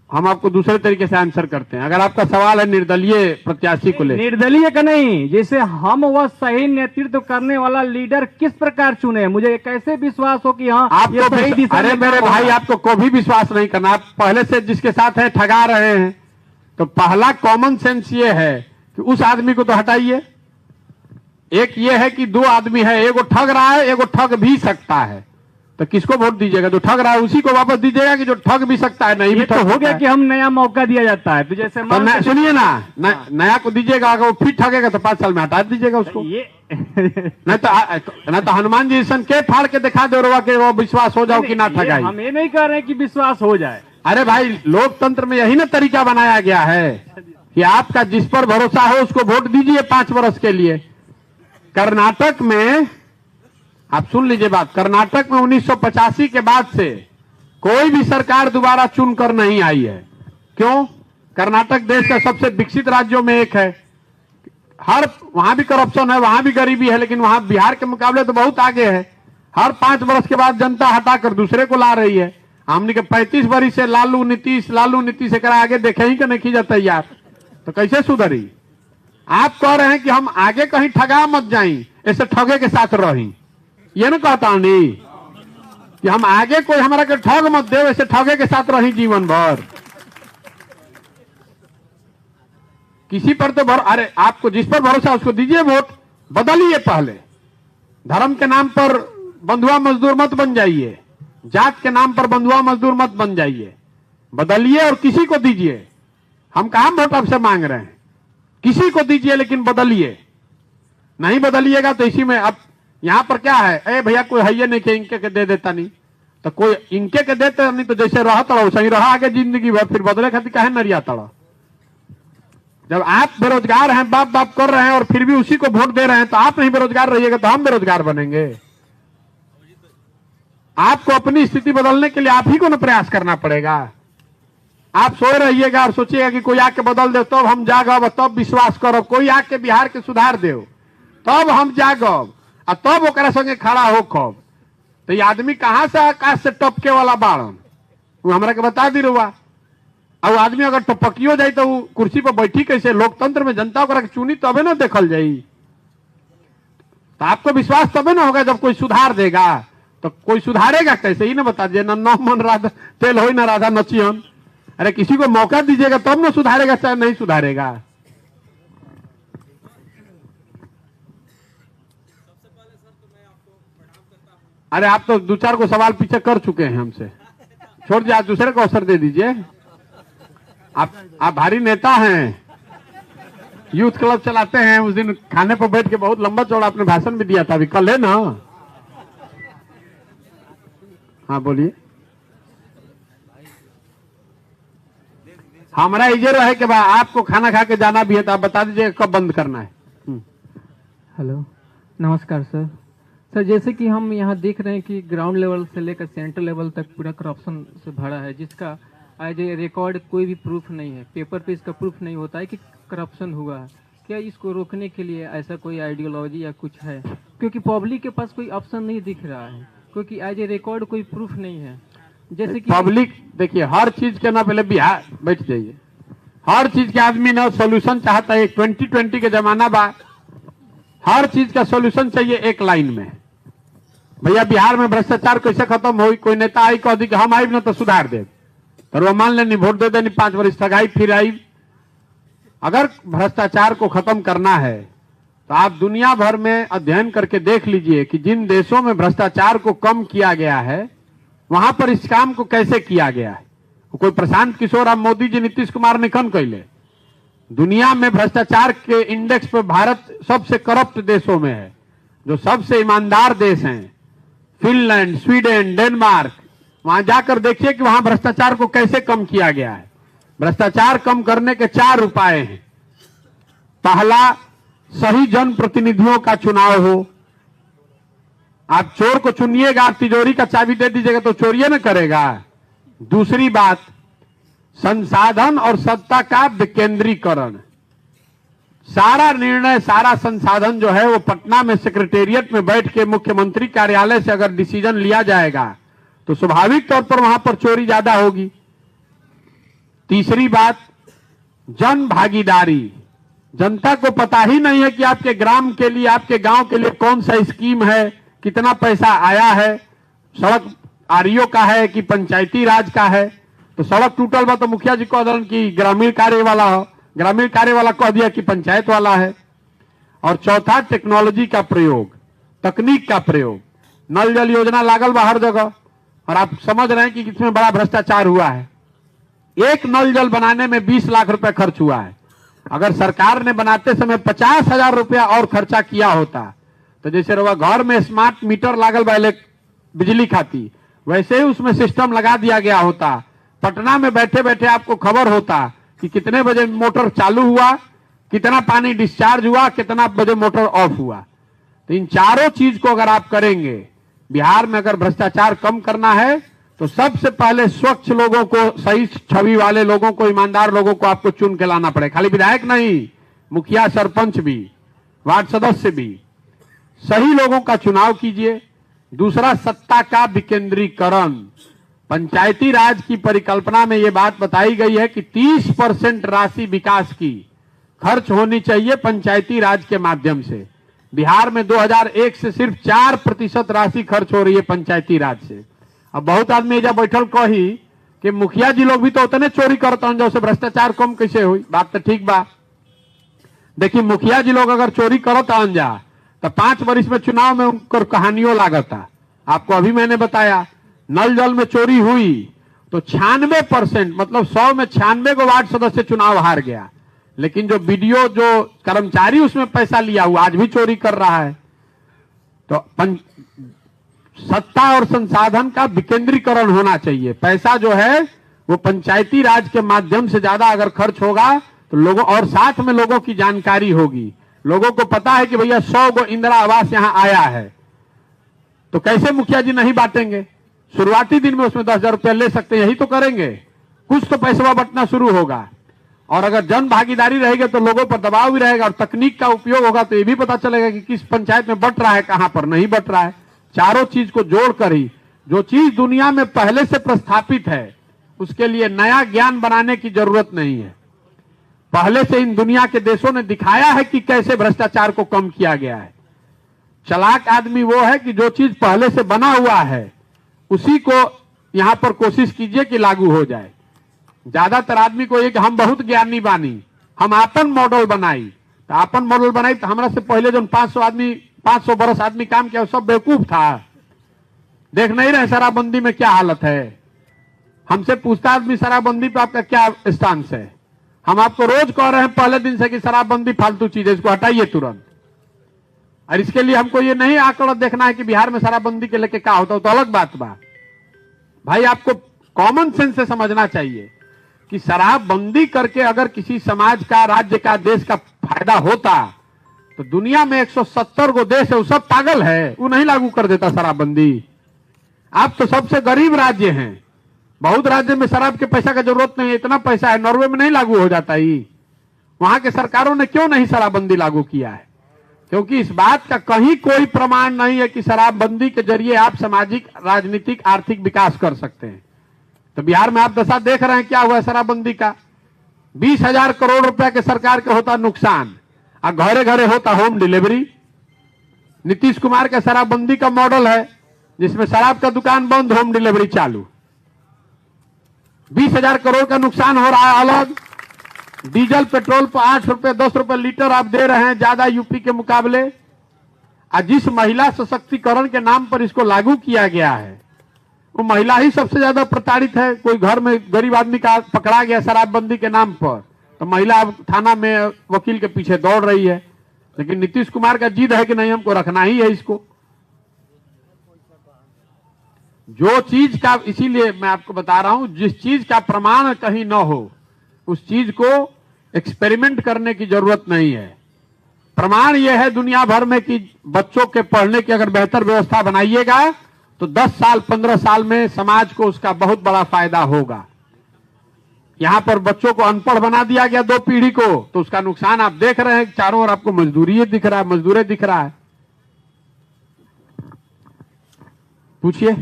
हम आपको दूसरे तरीके से आंसर करते हैं। अगर आपका सवाल है निर्दलीय प्रत्याशी को ले, निर्दलीय का नहीं, जैसे हम वह सही नेतृत्व करने वाला लीडर किस प्रकार चुने, मुझे कैसे विश्वास हो कि हाँ आपको सही दिशा। अरे मेरे भाई, आपको कभी विश्वास नहीं करना। आप पहले से जिसके साथ है ठगा रहे हैं, तो पहला कॉमन सेंस ये है कि उस आदमी को तो हटाइए। एक ये है कि दो आदमी है, एगो ठग रहा है, एगो ठग भी सकता है, तो किसको वोट दीजिएगा? जो ठग रहा है उसी को वापस दीजिएगा कि जो ठग भी सकता है? नहीं भी तो हो गया कि हम नया मौका दिया जाता है। तो जैसे सुनिए ना, नया को दीजिएगा, अगर वो फिर ठगेगा तो 5 साल में हटा दीजिएगा उसको। ये नहीं तो हनुमान जी सन के फाड़ के दिखा दो रवा के वो विश्वास हो जाओ कि ना ठगाई। हम ये नहीं कह रहे हैं कि विश्वास हो जाए। अरे भाई, लोकतंत्र में यही ना तरीका बनाया गया है कि आपका जिस पर भरोसा हो उसको वोट दीजिए 5 वर्ष के लिए। कर्नाटक में, आप सुन लीजिए बात, कर्नाटक में 1985 के बाद से कोई भी सरकार दोबारा चुनकर नहीं आई है। क्यों? कर्नाटक देश का सबसे विकसित राज्यों में एक है। वहां भी करप्शन है, वहां भी गरीबी है, लेकिन वहां बिहार के मुकाबले तो बहुत आगे है। हर 5 वर्ष के बाद जनता हटाकर दूसरे को ला रही है। हमने के 35 वर्ष से लालू नीतीश एक आगे देखे ही कि नहीं खींचा तैयार, तो कैसे सुधरी? आप कह रहे हैं कि हम आगे कहीं ठगा मत जाई, ऐसे ठगे के साथ रही। ये ना कहता नहीं कि हम आगे कोई हमारा के ठग मत दे, वैसे ठगे के साथ रही जीवन भर। किसी पर तो अरे आपको जिस पर भरोसा उसको दीजिए वोट, बदलिए। पहले धर्म के नाम पर बंधुआ मजदूर मत बन जाइए, जात के नाम पर बंधुआ मजदूर मत बन जाइए, बदलिए और किसी को दीजिए। हम कहां वोट आपसे मांग रहे हैं, किसी को दीजिए लेकिन बदलिए। नहीं बदलिएगा तो इसी में अब यहां पर क्या है, ए भैया कोई है नहीं कि इनके के दे देता नहीं, तो कोई इनके के देते नहीं, तो जैसे रहा तड़ा सही रहा आगे जिंदगी भर, फिर बदले खातिर काहे नरिया तड़ा? जब आप बेरोजगार हैं, बाप बाप कर रहे हैं और फिर भी उसी को वोट दे रहे हैं, तो आप नहीं बेरोजगार रहिएगा तो हम बेरोजगार बनेंगे। आपको अपनी स्थिति बदलने के लिए आप ही को न प्रयास करना पड़ेगा। आप सोए रहिएगा और सोचिएगा कि कोई आके बदल दे तब हम जागब, तब विश्वास करब, कोई आके बिहार के सुधार दे तब हम जागब और तब ओकरा संगे खड़ा हो खब। तो ये आदमी कहां से आकाश से टपके वाला बाड़न, वो हमरा के बता दी रुआ। और आदमी अगर टपकियो जाए तो कुर्सी पर बैठी कैसे? लोकतंत्र में जनता ओकरा के चुनी तबे ना देखल जाई। तो आपको विश्वास तबे ना होगा जब कोई सुधार देगा। तो कोई सुधारेगा कैसे? ही ना बता दीजिए। न मन राधा तेल हो ना राधा नचियन। अरे किसी को मौका दीजिएगा तब ना सुधारेगा, चाहे नहीं सुधारेगा। अरे आप तो 2-4 को सवाल पीछे कर चुके हैं हमसे, छोड़ दिया। आज दूसरे को अवसर दे दीजिए। आप भारी नेता हैं, यूथ क्लब चलाते हैं। उस दिन खाने पर बैठ के बहुत लंबा चौड़ा आपने भाषण भी दिया था, अभी कल है ना? हाँ बोलिए। हमारा इजे रहे कि भाई आपको खाना खा के जाना भी है तो आप बता दीजिए कब बंद करना है। हेलो, नमस्कार सर। सर जैसे कि हम यहाँ देख रहे हैं कि ग्राउंड लेवल से लेकर सेंट्रल लेवल तक पूरा करप्शन से भरा है, जिसका आज रिकॉर्ड कोई भी प्रूफ नहीं है, पेपर पे इसका प्रूफ नहीं होता है कि करप्शन हुआ है। क्या इसको रोकने के लिए ऐसा कोई आइडियोलॉजी या कुछ है? क्योंकि पब्लिक के पास कोई ऑप्शन नहीं दिख रहा है, क्योंकि आज रिकॉर्ड कोई प्रूफ नहीं है। जैसे कि पब्लिक देखिए, हर चीज के ना पहले बिहार बैठ जाइए, हर चीज के आदमी ना सोल्यूशन चाहता है। 2020 के जमाना बा, हर चीज का सोल्यूशन चाहिए एक लाइन में। भैया बिहार में भ्रष्टाचार कैसे खत्म हो? कोई नेता आई कह दी कि हम आई ना तो सुधार दे, तो वो मान लेनी वोट दे देनी, 5 वर्ष ठगाई फिर आई। अगर भ्रष्टाचार को खत्म करना है तो आप दुनिया भर में अध्ययन करके देख लीजिए कि जिन देशों में भ्रष्टाचार को कम किया गया है वहां पर इस काम को कैसे किया गया है। कोई प्रशांत किशोर और मोदी जी, नीतीश कुमार ने कौन कैले? दुनिया में भ्रष्टाचार के इंडेक्स पे भारत सबसे करप्ट देशों में है। जो सबसे ईमानदार देश हैं, फिनलैंड, स्वीडन, डेनमार्क, वहां जाकर देखिए कि वहां भ्रष्टाचार को कैसे कम किया गया है। भ्रष्टाचार कम करने के 4 उपाय हैं। पहला, सही जनप्रतिनिधियों का चुनाव हो। आप चोर को चुनिएगा, आप तिजोरी का चाबी दे दीजिएगा तो चोरी न करेगा। दूसरी बात, संसाधन और सत्ता का विकेंद्रीकरण। सारा निर्णय, सारा संसाधन जो है वो पटना में सेक्रेटेरिएट में बैठ के मुख्यमंत्री कार्यालय से अगर डिसीजन लिया जाएगा तो स्वाभाविक तौर पर वहां पर चोरी ज्यादा होगी। तीसरी बात, जन भागीदारी। जनता को पता ही नहीं है कि आपके ग्राम के लिए, आपके गांव के लिए कौन सा स्कीम है, कितना पैसा आया है, सड़क आरईओ का है कि पंचायती राज का है। तो सड़क टूटल बा तो मुखिया जी कह दन कि ग्रामीण कार्य वाला हो, ग्रामीण कार्य वाला कह दिया कि पंचायत वाला है। और चौथा, टेक्नोलॉजी का प्रयोग, तकनीक का प्रयोग। नल जल योजना लागल बा हर जगह और आप समझ रहे हैं कि इसमें बड़ा भ्रष्टाचार हुआ है। एक नल जल बनाने में 20 लाख रुपए खर्च हुआ है। अगर सरकार ने बनाते समय 50,000 रुपया और खर्चा किया होता तो जैसे रहा घर में स्मार्ट मीटर लागल बा बिजली खाती, वैसे ही उसमें सिस्टम लगा दिया गया होता। पटना में बैठे बैठे आपको खबर होता कि कितने बजे मोटर चालू हुआ, कितना पानी डिस्चार्ज हुआ, कितना बजे मोटर ऑफ हुआ। तो इन चारों चीज को अगर आप करेंगे, बिहार में अगर भ्रष्टाचार कम करना है तो सबसे पहले स्वच्छ लोगों को, सही छवि वाले लोगों को, ईमानदार लोगों को आपको चुन के लाना पड़ेगा। खाली विधायक नहीं, मुखिया, सरपंच भी, वार्ड सदस्य भी, सही लोगों का चुनाव कीजिए। दूसरा, सत्ता का विकेंद्रीकरण। पंचायती राज की परिकल्पना में यह बात बताई गई है कि 30% राशि विकास की खर्च होनी चाहिए पंचायती राज के माध्यम से। बिहार में 2001 से सिर्फ 4% राशि खर्च हो रही है पंचायती राज से। अब बहुत आदमी जब बैठल कही कि मुखिया जी लोग भी तो उतने चोरी करते हैं, जैसे भ्रष्टाचार कम कैसे हुई? बात तो ठीक बा। देखिए, मुखिया जी लोग अगर चोरी करता जा तो 5 वर्ष में चुनाव में उनकर कहानियों लागता। आपको अभी मैंने बताया, नल जल में चोरी हुई तो 96%, मतलब 100 में 96 को वार्ड सदस्य चुनाव हार गया। लेकिन जो बीडीओ, जो कर्मचारी उसमें पैसा लिया हुआ, आज भी चोरी कर रहा है। तो सत्ता और संसाधन का विकेंद्रीकरण होना चाहिए। पैसा जो है वो पंचायती राज के माध्यम से ज्यादा अगर खर्च होगा तो लोगों और साथ में लोगों की जानकारी होगी, लोगों को पता है कि भैया 100 गो इंदिरा आवास यहां आया है, तो कैसे मुखिया जी नहीं बांटेंगे? शुरुआती दिन में उसमें 10,000 रुपया ले सकते हैं, यही तो करेंगे, कुछ तो पैसा बंटना शुरू होगा। और अगर जन भागीदारी रहेगी तो लोगों पर दबाव भी रहेगा और तकनीक का उपयोग होगा तो ये भी पता चलेगा कि किस पंचायत में बंट रहा है, कहां पर नहीं बंट रहा है। चारों चीज को जोड़कर ही जो चीज दुनिया में पहले से प्रस्थापित है उसके लिए नया ज्ञान बनाने की जरूरत नहीं है। पहले से इन दुनिया के देशों ने दिखाया है कि कैसे भ्रष्टाचार को कम किया गया है। चालाक आदमी वो है कि जो चीज पहले से बना हुआ है उसी को यहां पर कोशिश कीजिए कि लागू हो जाए। ज्यादातर आदमी को एक हम बहुत ज्ञानी बानी, हम आपन मॉडल बनाई, तो आपन मॉडल बनाई तो हमारा से पहले जो 500 बरस आदमी काम किया सब बेवकूफ था। देख नहीं रहे शराबबंदी में क्या हालत है। हमसे पूछता आदमी शराबबंदी पे आपका क्या स्टांस है, हम आपको रोज कह रहे हैं पहले दिन से कि शराबबंदी फालतू चीज है, इसको हटाइए तुरंत। और इसके लिए हमको ये नहीं आंकड़ा देखना है कि बिहार में शराबबंदी के लेके क्या होता है, तो अलग बात बा। भाई आपको कॉमन सेंस से समझना चाहिए कि शराबबंदी करके अगर किसी समाज का, राज्य का, देश का फायदा होता तो दुनिया में 170 गो देश है, वो सब पागल है, वो नहीं लागू कर देता शराबबंदी। आप तो सबसे गरीब राज्य हैं, बहुत राज्य में शराब के पैसा का जरूरत नहीं है, इतना पैसा है, नॉर्वे में नहीं लागू हो जाता ही। वहां के सरकारों ने क्यों नहीं शराबबंदी लागू किया है? क्योंकि इस बात का कहीं कोई प्रमाण नहीं है कि शराबबंदी के जरिए आप सामाजिक, राजनीतिक, आर्थिक विकास कर सकते हैं। तो बिहार में आप दशा देख रहे हैं क्या हुआ शराबबंदी का। 20,000 करोड़ रुपया के सरकार के होता नुकसान और घरे घरे होता होम डिलीवरी। नीतीश कुमार का शराबबंदी का मॉडल है जिसमें शराब का दुकान बंद, होम डिलीवरी चालू। 20,000 करोड़ का नुकसान हो रहा है अलग। डीजल पेट्रोल पर 8 रुपए 10 रुपए लीटर आप दे रहे हैं ज्यादा यूपी के मुकाबले। और जिस महिला सशक्तिकरण के नाम पर इसको लागू किया गया है वो महिला ही सबसे ज्यादा प्रताड़ित है। कोई घर में गरीब आदमी का पकड़ा गया शराबबंदी के नाम पर तो महिला अब थाना में वकील के पीछे दौड़ रही है, लेकिन नीतीश कुमार का जिद है कि नहीं हमको रखना ही है इसको। जो चीज का, इसीलिए मैं आपको बता रहा हूं, जिस चीज का प्रमाण कहीं न हो उस चीज को एक्सपेरिमेंट करने की जरूरत नहीं है। प्रमाण यह है दुनिया भर में कि बच्चों के पढ़ने की अगर बेहतर व्यवस्था बनाइएगा तो 10 साल 15 साल में समाज को उसका बहुत बड़ा फायदा होगा। यहां पर बच्चों को अनपढ़ बना दिया गया 2 पीढ़ी को, तो उसका नुकसान आप देख रहे हैं। चारों ओर आपको मजदूरी दिख रहा है, मजदूरी दिख रहा है। पूछिए।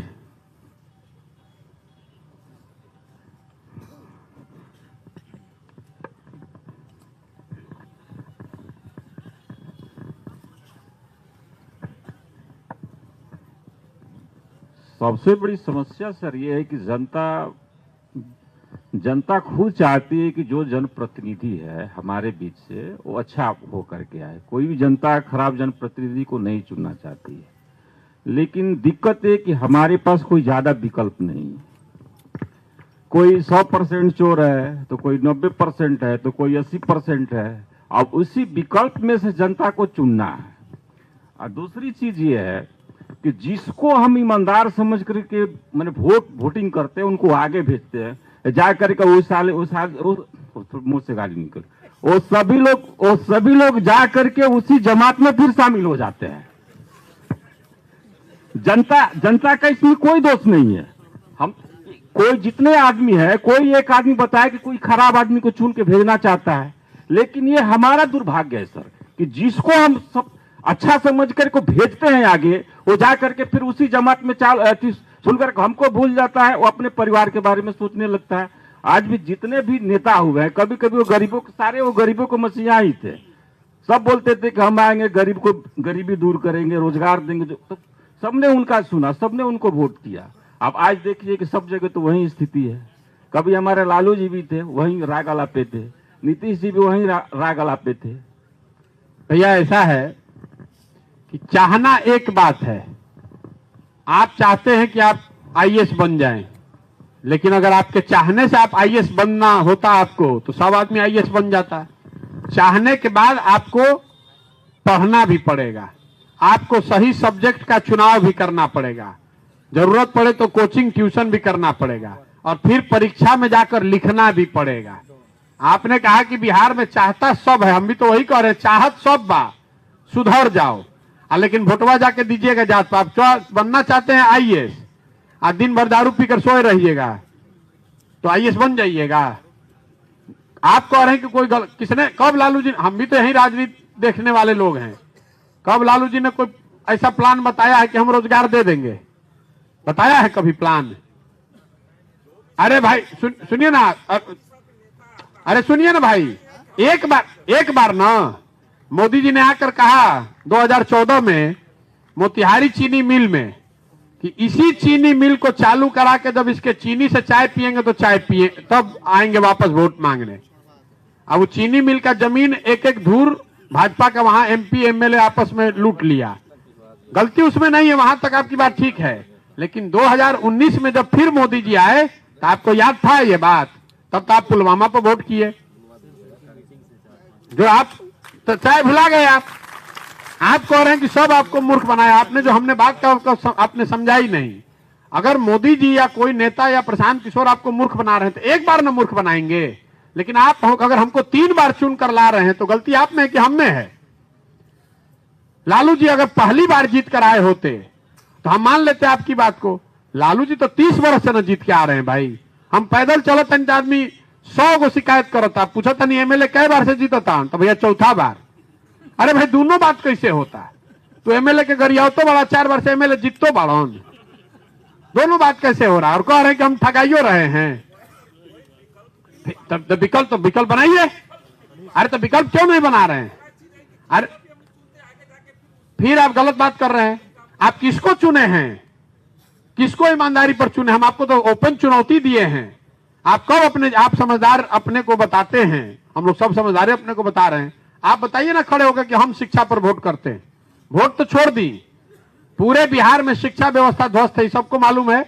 सबसे बड़ी समस्या सर ये है कि जनता खुद चाहती है कि जो जनप्रतिनिधि है हमारे बीच से वो अच्छा हो करके आए। कोई भी जनता खराब जनप्रतिनिधि को नहीं चुनना चाहती है, लेकिन दिक्कत है कि हमारे पास कोई ज्यादा विकल्प नहीं है। कोई 100% चोर है तो कोई 90% है तो कोई 80% है। अब उसी विकल्प में से जनता को चुनना है। और दूसरी चीज ये है कि जिसको हम ईमानदार समझ करके मैंने वोटिंग करते हैं उनको आगे भेजते हैं, जा करके मुंह से गाली निकल, वो सभी लोग जा करके उसी जमात में फिर शामिल हो जाते हैं। जनता का इसमें कोई दोष नहीं है। हम कोई जितने आदमी है, कोई एक आदमी बताए कि कोई खराब आदमी को चुन के भेजना चाहता है, लेकिन ये हमारा दुर्भाग्य है सर कि जिसको हम सब अच्छा समझ कर को भेजते हैं आगे, वो जा करके फिर उसी जमात में सुनकर हमको भूल जाता है, वो अपने परिवार के बारे में सोचने लगता है। आज भी जितने भी नेता हुए हैं, कभी कभी वो गरीबों को मसीहा ही थे। सब बोलते थे कि हम आएंगे, गरीबी दूर करेंगे, रोजगार देंगे, तो सबने उनका सुना, सबने उनको वोट किया। अब आज देखिए कि सब जगह तो वही स्थिति है। कभी हमारे लालू जी भी थे, वहीं राग अलापे थे, नीतीश जी भी वहीं राग अलापे थे। भैया ऐसा है कि चाहना एक बात है, आप चाहते हैं कि आप आईएएस बन जाएं, लेकिन अगर आपके चाहने से आप आईएएस बनना होता आपको तो सब आदमी आईएएस बन जाता। चाहने के बाद आपको पढ़ना भी पड़ेगा, आपको सही सब्जेक्ट का चुनाव भी करना पड़ेगा, जरूरत पड़े तो कोचिंग ट्यूशन भी करना पड़ेगा, और फिर परीक्षा में जाकर लिखना भी पड़ेगा। आपने कहा कि बिहार में चाहता सब है, हम भी तो वही कह रहे हैं, चाहत सब बा, सुधर जाओ। लेकिन भोटवा जाके दीजिएगा जात पात। बनना चाहते हैं आईएएस, आज दिन भर दारू पीकर सोए रहिएगा तो आईएएस बन जाइएगा। आप कह रहे हैं कि कोई किसने, कब लालू जी, हम भी तो यही राजनीति देखने वाले लोग हैं, कब लालू जी ने कोई ऐसा प्लान बताया है कि हम रोजगार दे देंगे? बताया है कभी प्लान? अरे भाई सुनिए ना, अरे सुनिए ना भाई, एक बार ना मोदी जी ने आकर कहा 2014 में मोतिहारी चीनी मिल में कि इसी चीनी मिल को चालू करा के जब इसके चीनी से चाय पिएंगे तो चाय पिए तब आएंगे वापस वोट मांगने। अब वो चीनी मिल का जमीन एक एक धूर भाजपा का वहां एमपी एमएलए आपस में लूट लिया। गलती उसमें नहीं है, वहां तक आपकी बात ठीक है, लेकिन 2019 में जब फिर मोदी जी आए तो आपको याद था ये बात, तब तो आप पुलवामा पर वोट किए, जो आप तो चाय भुला गए। आप कह रहे हैं कि सब आपको मूर्ख बनाया, आपने जो हमने बात का आपने समझा ही नहीं। अगर मोदी जी या कोई नेता या प्रशांत किशोर आपको मूर्ख बना रहे हैं तो एक बार ना मूर्ख बनाएंगे, लेकिन आप अगर हमको 3 बार चुन कर ला रहे हैं तो गलती आप में है कि हम में है। लालू जी अगर पहली बार जीत कर आए होते तो हम मान लेते आपकी बात को। लालू जी तो 30 वर्ष से न जीत के आ रहे हैं भाई। हम पैदल चलत आदमी 100 को शिकायत करता, पूछा था नहीं एमएलए कई बार से जीता था, तो भैया चौथा बार। अरे भाई दोनों बात कैसे होता है? तो एमएलए के गरियाओ तो बड़ा 4 बार से एमएलए जीतो बड़ौन, दोनों बात कैसे हो रहा है? और कह रहे हैं कि हम ठगाइयो रहे हैं। तब विकल्प बनाइए। अरे तो विकल्प क्यों नहीं बना रहे हैं? अरे फिर आप गलत बात कर रहे हैं। आप किसको चुने हैं? किसको ईमानदारी पर चुने? हम आपको तो ओपन चुनौती दिए हैं। आप कब आप समझदार अपने को बताते हैं? हम लोग सब समझदारी अपने को बता रहे हैं। आप बताइए ना खड़े होकर कि हम शिक्षा पर वोट करते हैं। वोट तो छोड़ दी, पूरे बिहार में शिक्षा व्यवस्था ध्वस्त है, सबको मालूम है।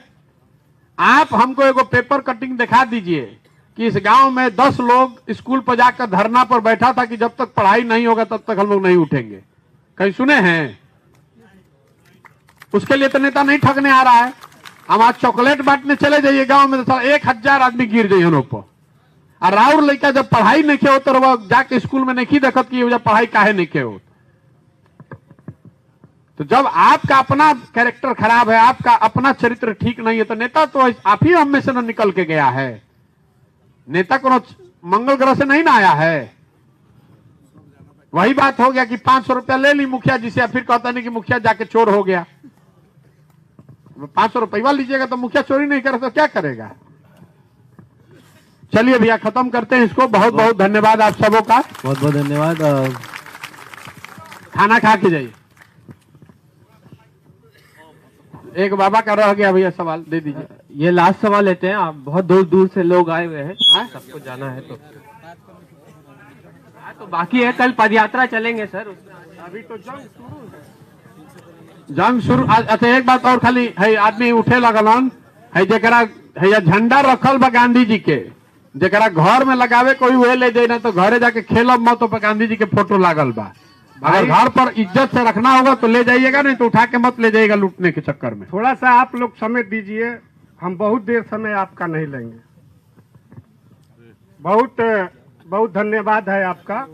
आप हमको एगो पेपर कटिंग दिखा दीजिए कि इस गांव में 10 लोग स्कूल पर जाकर धरना पर बैठा था कि जब तक पढ़ाई नहीं होगा तब तक हम लोग नहीं उठेंगे। कहीं सुने हैं? उसके लिए तो नेता नहीं ठगने आ रहा है। हम आज चॉकलेट बांटने चले जाइए गांव में तो 1000 आदमी गिर जाइए ऊपर। और राउर लड़का जब पढ़ाई नहीं के हो तो वह जाके स्कूल में नहीं देखत कि जब पढ़ाई काहे नहीं के हो। तो जब आपका अपना कैरेक्टर खराब है, आपका अपना चरित्र ठीक नहीं है, तो नेता तो आप ही हम में से न निकल के गया है। नेता को मंगल ग्रह से नहीं ना आया है। वही बात हो गया कि 500 रुपया ले ली मुखिया जी से, फिर कहता नहीं कि मुखिया जाके चोर हो गया। 500 रुपया लीजिएगा तो मुखिया चोरी नहीं करे तो क्या करेगा? चलिए भैया खत्म करते हैं इसको। बहुत बहुत धन्यवाद आप सबों का, बहुत बहुत धन्यवाद। खाना खा के जाइए। एक बाबा का रह गया भैया, सवाल दे दीजिए। ये लास्ट सवाल लेते हैं। आप बहुत दूर दूर से लोग आए हुए हैं, सबको जाना है तो बाकी है, कल पदयात्रा चलेंगे सर। अभी तो जंग शुरू। अच्छा एक बात और खाली है, आदमी उठे लगलन है जरा है झंडा रखल बा गांधी जी के, जरा घर में लगावे कोई वह ले जाए ना तो घरे जाके खेलब मत, तो गांधी जी के फोटो लागल बा। अगर घर पर इज्जत से रखना होगा तो ले जाइएगा, नहीं तो उठा के मत ले जाइएगा लूटने के चक्कर में। थोड़ा सा आप लोग समय दीजिए, हम बहुत देर समय आपका नहीं लेंगे। बहुत बहुत धन्यवाद है आपका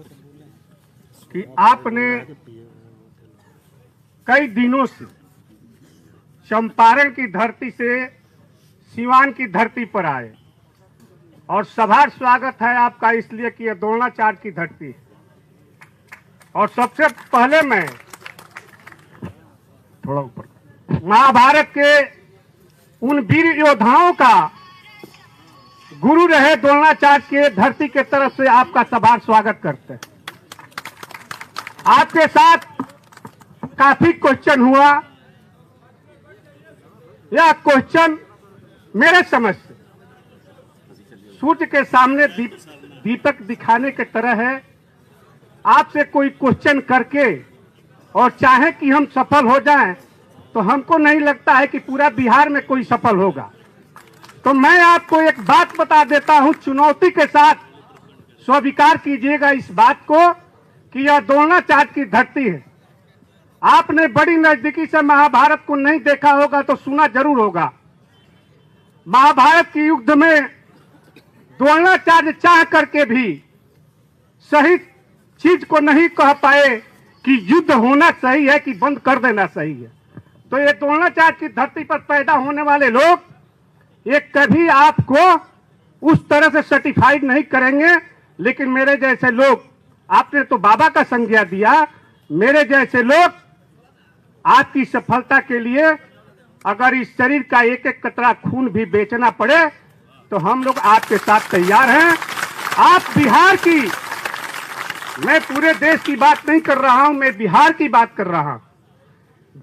कि आपने कई दिनों से चंपारण की धरती से सिवान की धरती पर आए, और सभा स्वागत है आपका इसलिए कि यह द्रोणाचार्य की धरती है। और सबसे पहले मैं थोड़ा ऊपर महाभारत के उन वीर योद्धाओं का गुरु रहे द्रोणाचार्य के धरती के तरफ से आपका सभा स्वागत करते हैं। आपके साथ काफी क्वेश्चन हुआ। यह क्वेश्चन मेरे समझ से सूर्य के सामने दीपक दिखाने के तरह है। आपसे कोई क्वेश्चन करके और चाहे कि हम सफल हो जाएं, तो हमको नहीं लगता है कि पूरा बिहार में कोई सफल होगा। तो मैं आपको एक बात बता देता हूं, चुनौती के साथ स्वीकार कीजिएगा इस बात को कि यह द्रोणाचार्य की धरती है। आपने बड़ी नजदीकी से महाभारत को नहीं देखा होगा तो सुना जरूर होगा। महाभारत के युद्ध में द्रोणाचार्य चाह करके भी सही चीज को नहीं कह पाए कि युद्ध होना सही है कि बंद कर देना सही है। तो ये द्रोणाचार्य की धरती पर पैदा होने वाले लोग ये कभी आपको उस तरह से सर्टिफाइड नहीं करेंगे। लेकिन मेरे जैसे लोग, आपने तो बाबा का संज्ञा दिया, मेरे जैसे लोग आपकी सफलता के लिए अगर इस शरीर का एक एक कतरा खून भी बेचना पड़े तो हम लोग आपके साथ तैयार हैं। आप बिहार की, मैं पूरे देश की बात नहीं कर रहा हूं, मैं बिहार की बात कर रहा हूं।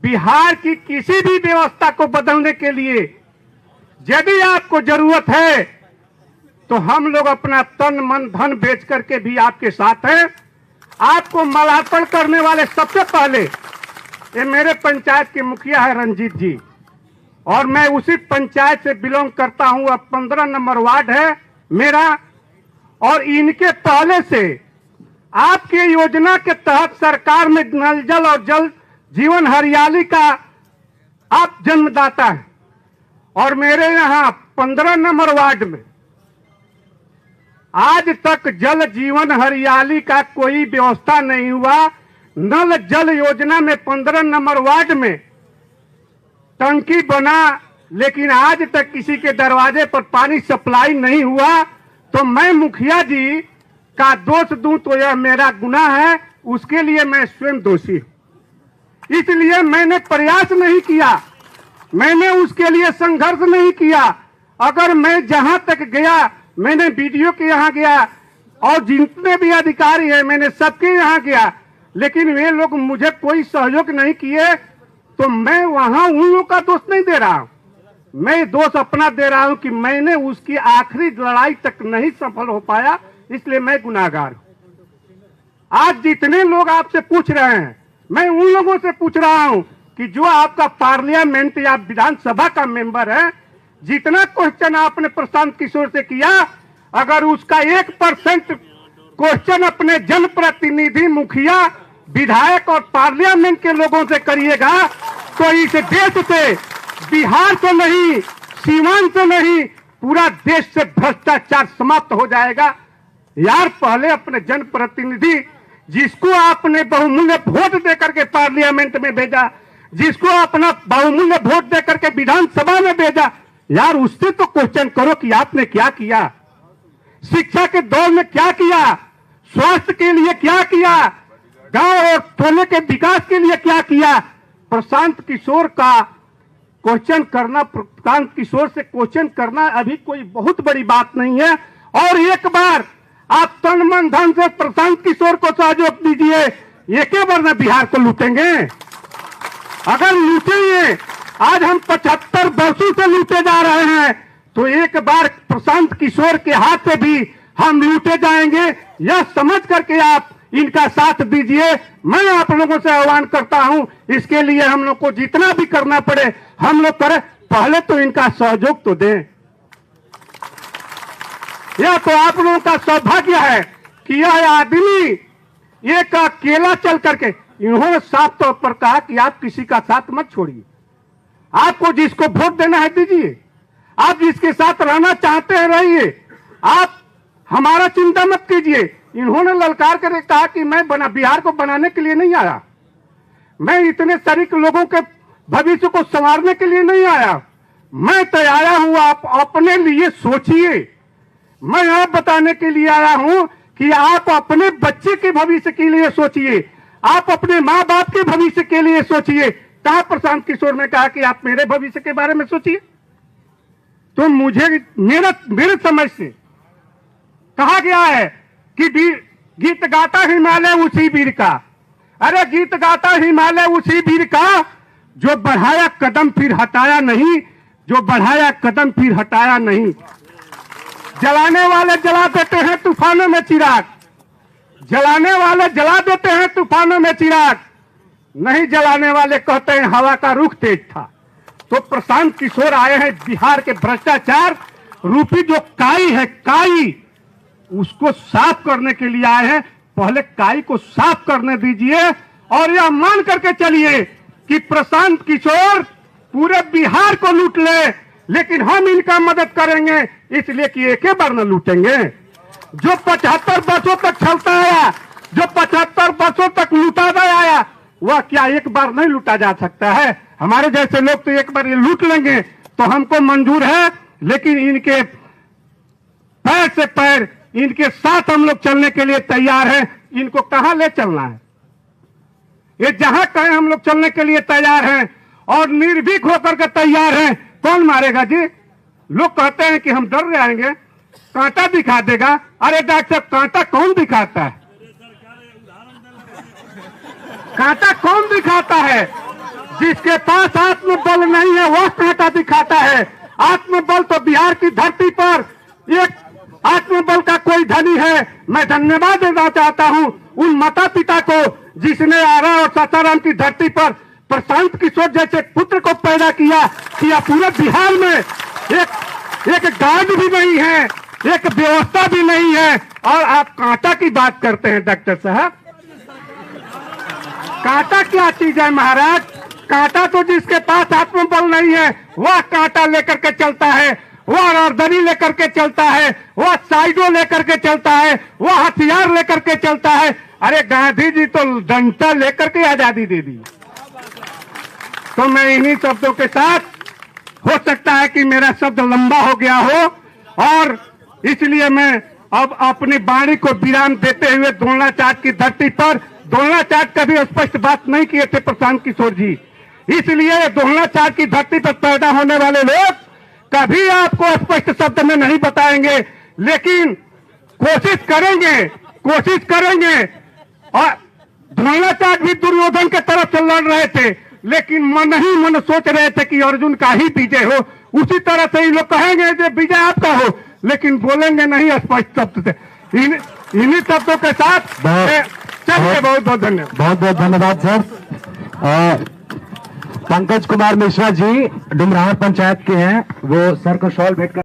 बिहार की किसी भी व्यवस्था को बदलने के लिए यदि आपको जरूरत है तो हम लोग अपना तन मन धन बेच करके भी आपके साथ हैं। आपको मालार्पण करने वाले सबसे पहले ये मेरे पंचायत के मुखिया है रंजीत जी, और मैं उसी पंचायत से बिलोंग करता हूं। अब 15 नंबर वार्ड है मेरा, और इनके पहले से आपके योजना के तहत सरकार में नल जल और जल जीवन हरियाली का आप जन्मदाता है। और मेरे यहाँ 15 नंबर वार्ड में आज तक जल जीवन हरियाली का कोई व्यवस्था नहीं हुआ। नल जल योजना में 15 नंबर वार्ड में टंकी बना, लेकिन आज तक किसी के दरवाजे पर पानी सप्लाई नहीं हुआ। तो मैं मुखिया जी का दोष दूं तो यह मेरा गुनाह है, उसके लिए मैं स्वयं दोषी हूं। इसलिए मैंने प्रयास नहीं किया, मैंने उसके लिए संघर्ष नहीं किया। अगर मैं जहां तक गया, मैंने बीडीओ के यहाँ गया और जितने भी अधिकारी हैं मैंने सबके यहाँ गया, लेकिन वे लोग मुझे कोई सहयोग नहीं किए। तो मैं वहां उन लोगों का दोष नहीं दे रहा हूं, मैं दोष अपना दे रहा हूं कि मैंने उसकी आखिरी लड़ाई तक नहीं सफल हो पाया, इसलिए मैं गुनाहगार हूं। आज जितने लोग आपसे पूछ रहे हैं, मैं उन लोगों से पूछ रहा हूं कि जो आपका पार्लियामेंट या विधानसभा का मेंबर है, जितना क्वेश्चन आपने प्रशांत किशोर से किया, अगर उसका 1% क्वेश्चन अपने जनप्रतिनिधि, मुखिया, विधायक और पार्लियामेंट के लोगों से करिएगा तो इस देश से, बिहार से नहीं, सीमांत से नहीं, पूरा देश से भ्रष्टाचार समाप्त हो जाएगा। यार, पहले अपने जनप्रतिनिधि, जिसको आपने बहुमूल्य वोट देकर के पार्लियामेंट में भेजा, जिसको अपना बहुमूल्य वोट देकर के विधानसभा में भेजा, यार उससे तो क्वेश्चन करो कि आपने क्या किया, शिक्षा के दौर में क्या किया, स्वास्थ्य के लिए क्या किया, गांव और टोले के विकास के लिए क्या किया। प्रशांत किशोर का क्वेश्चन करना, प्रशांत किशोर से क्वेश्चन करना अभी कोई बहुत बड़ी बात नहीं है। और एक बार आप तन मन धन से प्रशांत किशोर को सहयोग दीजिए, एक बार ना बिहार को लूटेंगे। अगर लूटेंगे, आज हम 75 वर्षों से लूटे जा रहे हैं, तो एक बार प्रशांत किशोर के हाथ से भी हम लूटे जाएंगे। यह समझ करके आप इनका साथ दीजिए। मैं आप लोगों से आह्वान करता हूं, इसके लिए हम लोग को जितना भी करना पड़े हम लोग करें, पहले तो इनका सहयोग तो दें। यह तो आप लोगों का सौभाग्य है कि यह आदमी एक अकेला चल करके, इन्होंने साफ तौर पर कहा कि आप किसी का साथ मत छोड़िए, आपको जिसको वोट देना है दीजिए, आप जिसके साथ रहना चाहते हैं रहिए, आप हमारा चिंता मत कीजिए। इन्होंने ललकार कर कहा कि मैं बिहार को बनाने के लिए नहीं आया, मैं इतने शरीक लोगों के भविष्य को संवारने के लिए नहीं आया, मैं तो आया हूं आप अपने लिए सोचिए। मैं आप बताने के लिए आया हूं कि आप अपने बच्चे के भविष्य के लिए सोचिए, आप अपने माँ बाप के भविष्य के लिए सोचिए। कहा प्रशांत किशोर ने कहा कि आप मेरे भविष्य के बारे में सोचिए। तो मुझे मेरे समझ से कहा गया है कि गीत गाता हिमालय उसी वीर का। अरे गीत गाता हिमालय उसी वीर का जो बढ़ाया कदम फिर हटाया नहीं, जो बढ़ाया कदम फिर हटाया नहीं। जलाने वाले जला देते हैं तूफानों में चिराग, जलाने वाले जला देते हैं तूफानों में चिराग, नहीं जलाने वाले कहते हैं हवा का रुख तेज था। तो प्रशांत किशोर आए हैं बिहार के भ्रष्टाचार रूपी जो काई है, काई, उसको साफ करने के लिए आए हैं। पहले काई को साफ करने दीजिए और यह मान करके चलिए कि प्रशांत किशोर पूरे बिहार को लूट ले, लेकिन हम इनका मदद करेंगे इसलिए कि एक ही बार न लूटेंगे। जो 75 वर्षों तक चलता आया, जो 75 वर्षों तक लूटा आया, वह क्या एक बार नहीं लूटा जा सकता है? हमारे जैसे लोग तो एक बार ये लूट लेंगे तो हमको मंजूर है, लेकिन इनके पैर से पैर, इनके साथ हम लोग चलने के लिए तैयार हैं। इनको कहां ले चलना है? ये जहां कहें हम लोग चलने के लिए तैयार हैं और निर्भीक होकर के तैयार हैं। कौन मारेगा जी? लोग कहते हैं कि हम डर जाएंगे, कांटा दिखा देगा। अरे डॉक्टर साहब, कांटा कौन दिखाता है? कांटा कौन दिखाता है? जिसके पास आत्मबल नहीं है वह कांटा दिखाता है। आत्मबल तो बिहार की धरती पर एक आत्मबल का कोई धनी है। मैं धन्यवाद देना चाहता हूं उन माता पिता को जिसने आरा और सासाराम की धरती पर प्रशांत किशोर जैसे पुत्र को पैदा किया। पूरे बिहार में एक गार्ड भी नहीं है, एक व्यवस्था भी नहीं है, और आप कांटा की बात करते हैं डॉक्टर साहब। कांटा क्या चीज है महाराज? कांटा तो जिसके पास आत्मबल नहीं है वह कांटा लेकर के चलता है, वह गर्दनी लेकर के चलता है, वह साइडो लेकर के चलता है, वह हथियार लेकर के चलता है। अरे गांधी जी तो डंडा लेकर के आजादी दे दी। तो मैं इन्हीं शब्दों के साथ, हो सकता है कि मेरा शब्द लंबा हो गया हो, और इसलिए मैं अब अपनी वाणी को विराम देते हुए दोलना चाट की धरती पर, दोलना चाट कभी स्पष्ट बात नहीं किए थे प्रशांत किशोर जी, इसलिए दोलना चाट की धरती पर पैदा होने वाले लोग कभी आपको स्पष्ट शब्द में नहीं बताएंगे, लेकिन कोशिश करेंगे। और दोलना चाट भी दुर्योधन के तरफ से लड़ रहे थे, लेकिन मन ही मन सोच रहे थे कि अर्जुन का ही विजय हो। उसी तरह से ये लोग कहेंगे कि विजय आपका हो, लेकिन बोलेंगे नहीं स्पष्ट शब्द से। इन्हीं शब्दों के साथ चलिए, बहुत बहुत धन्यवाद। बहुत बहुत धन्यवाद सर। पंकज कुमार मिश्रा जी डुमराव पंचायत के हैं, वो सर को शॉल भेंट कर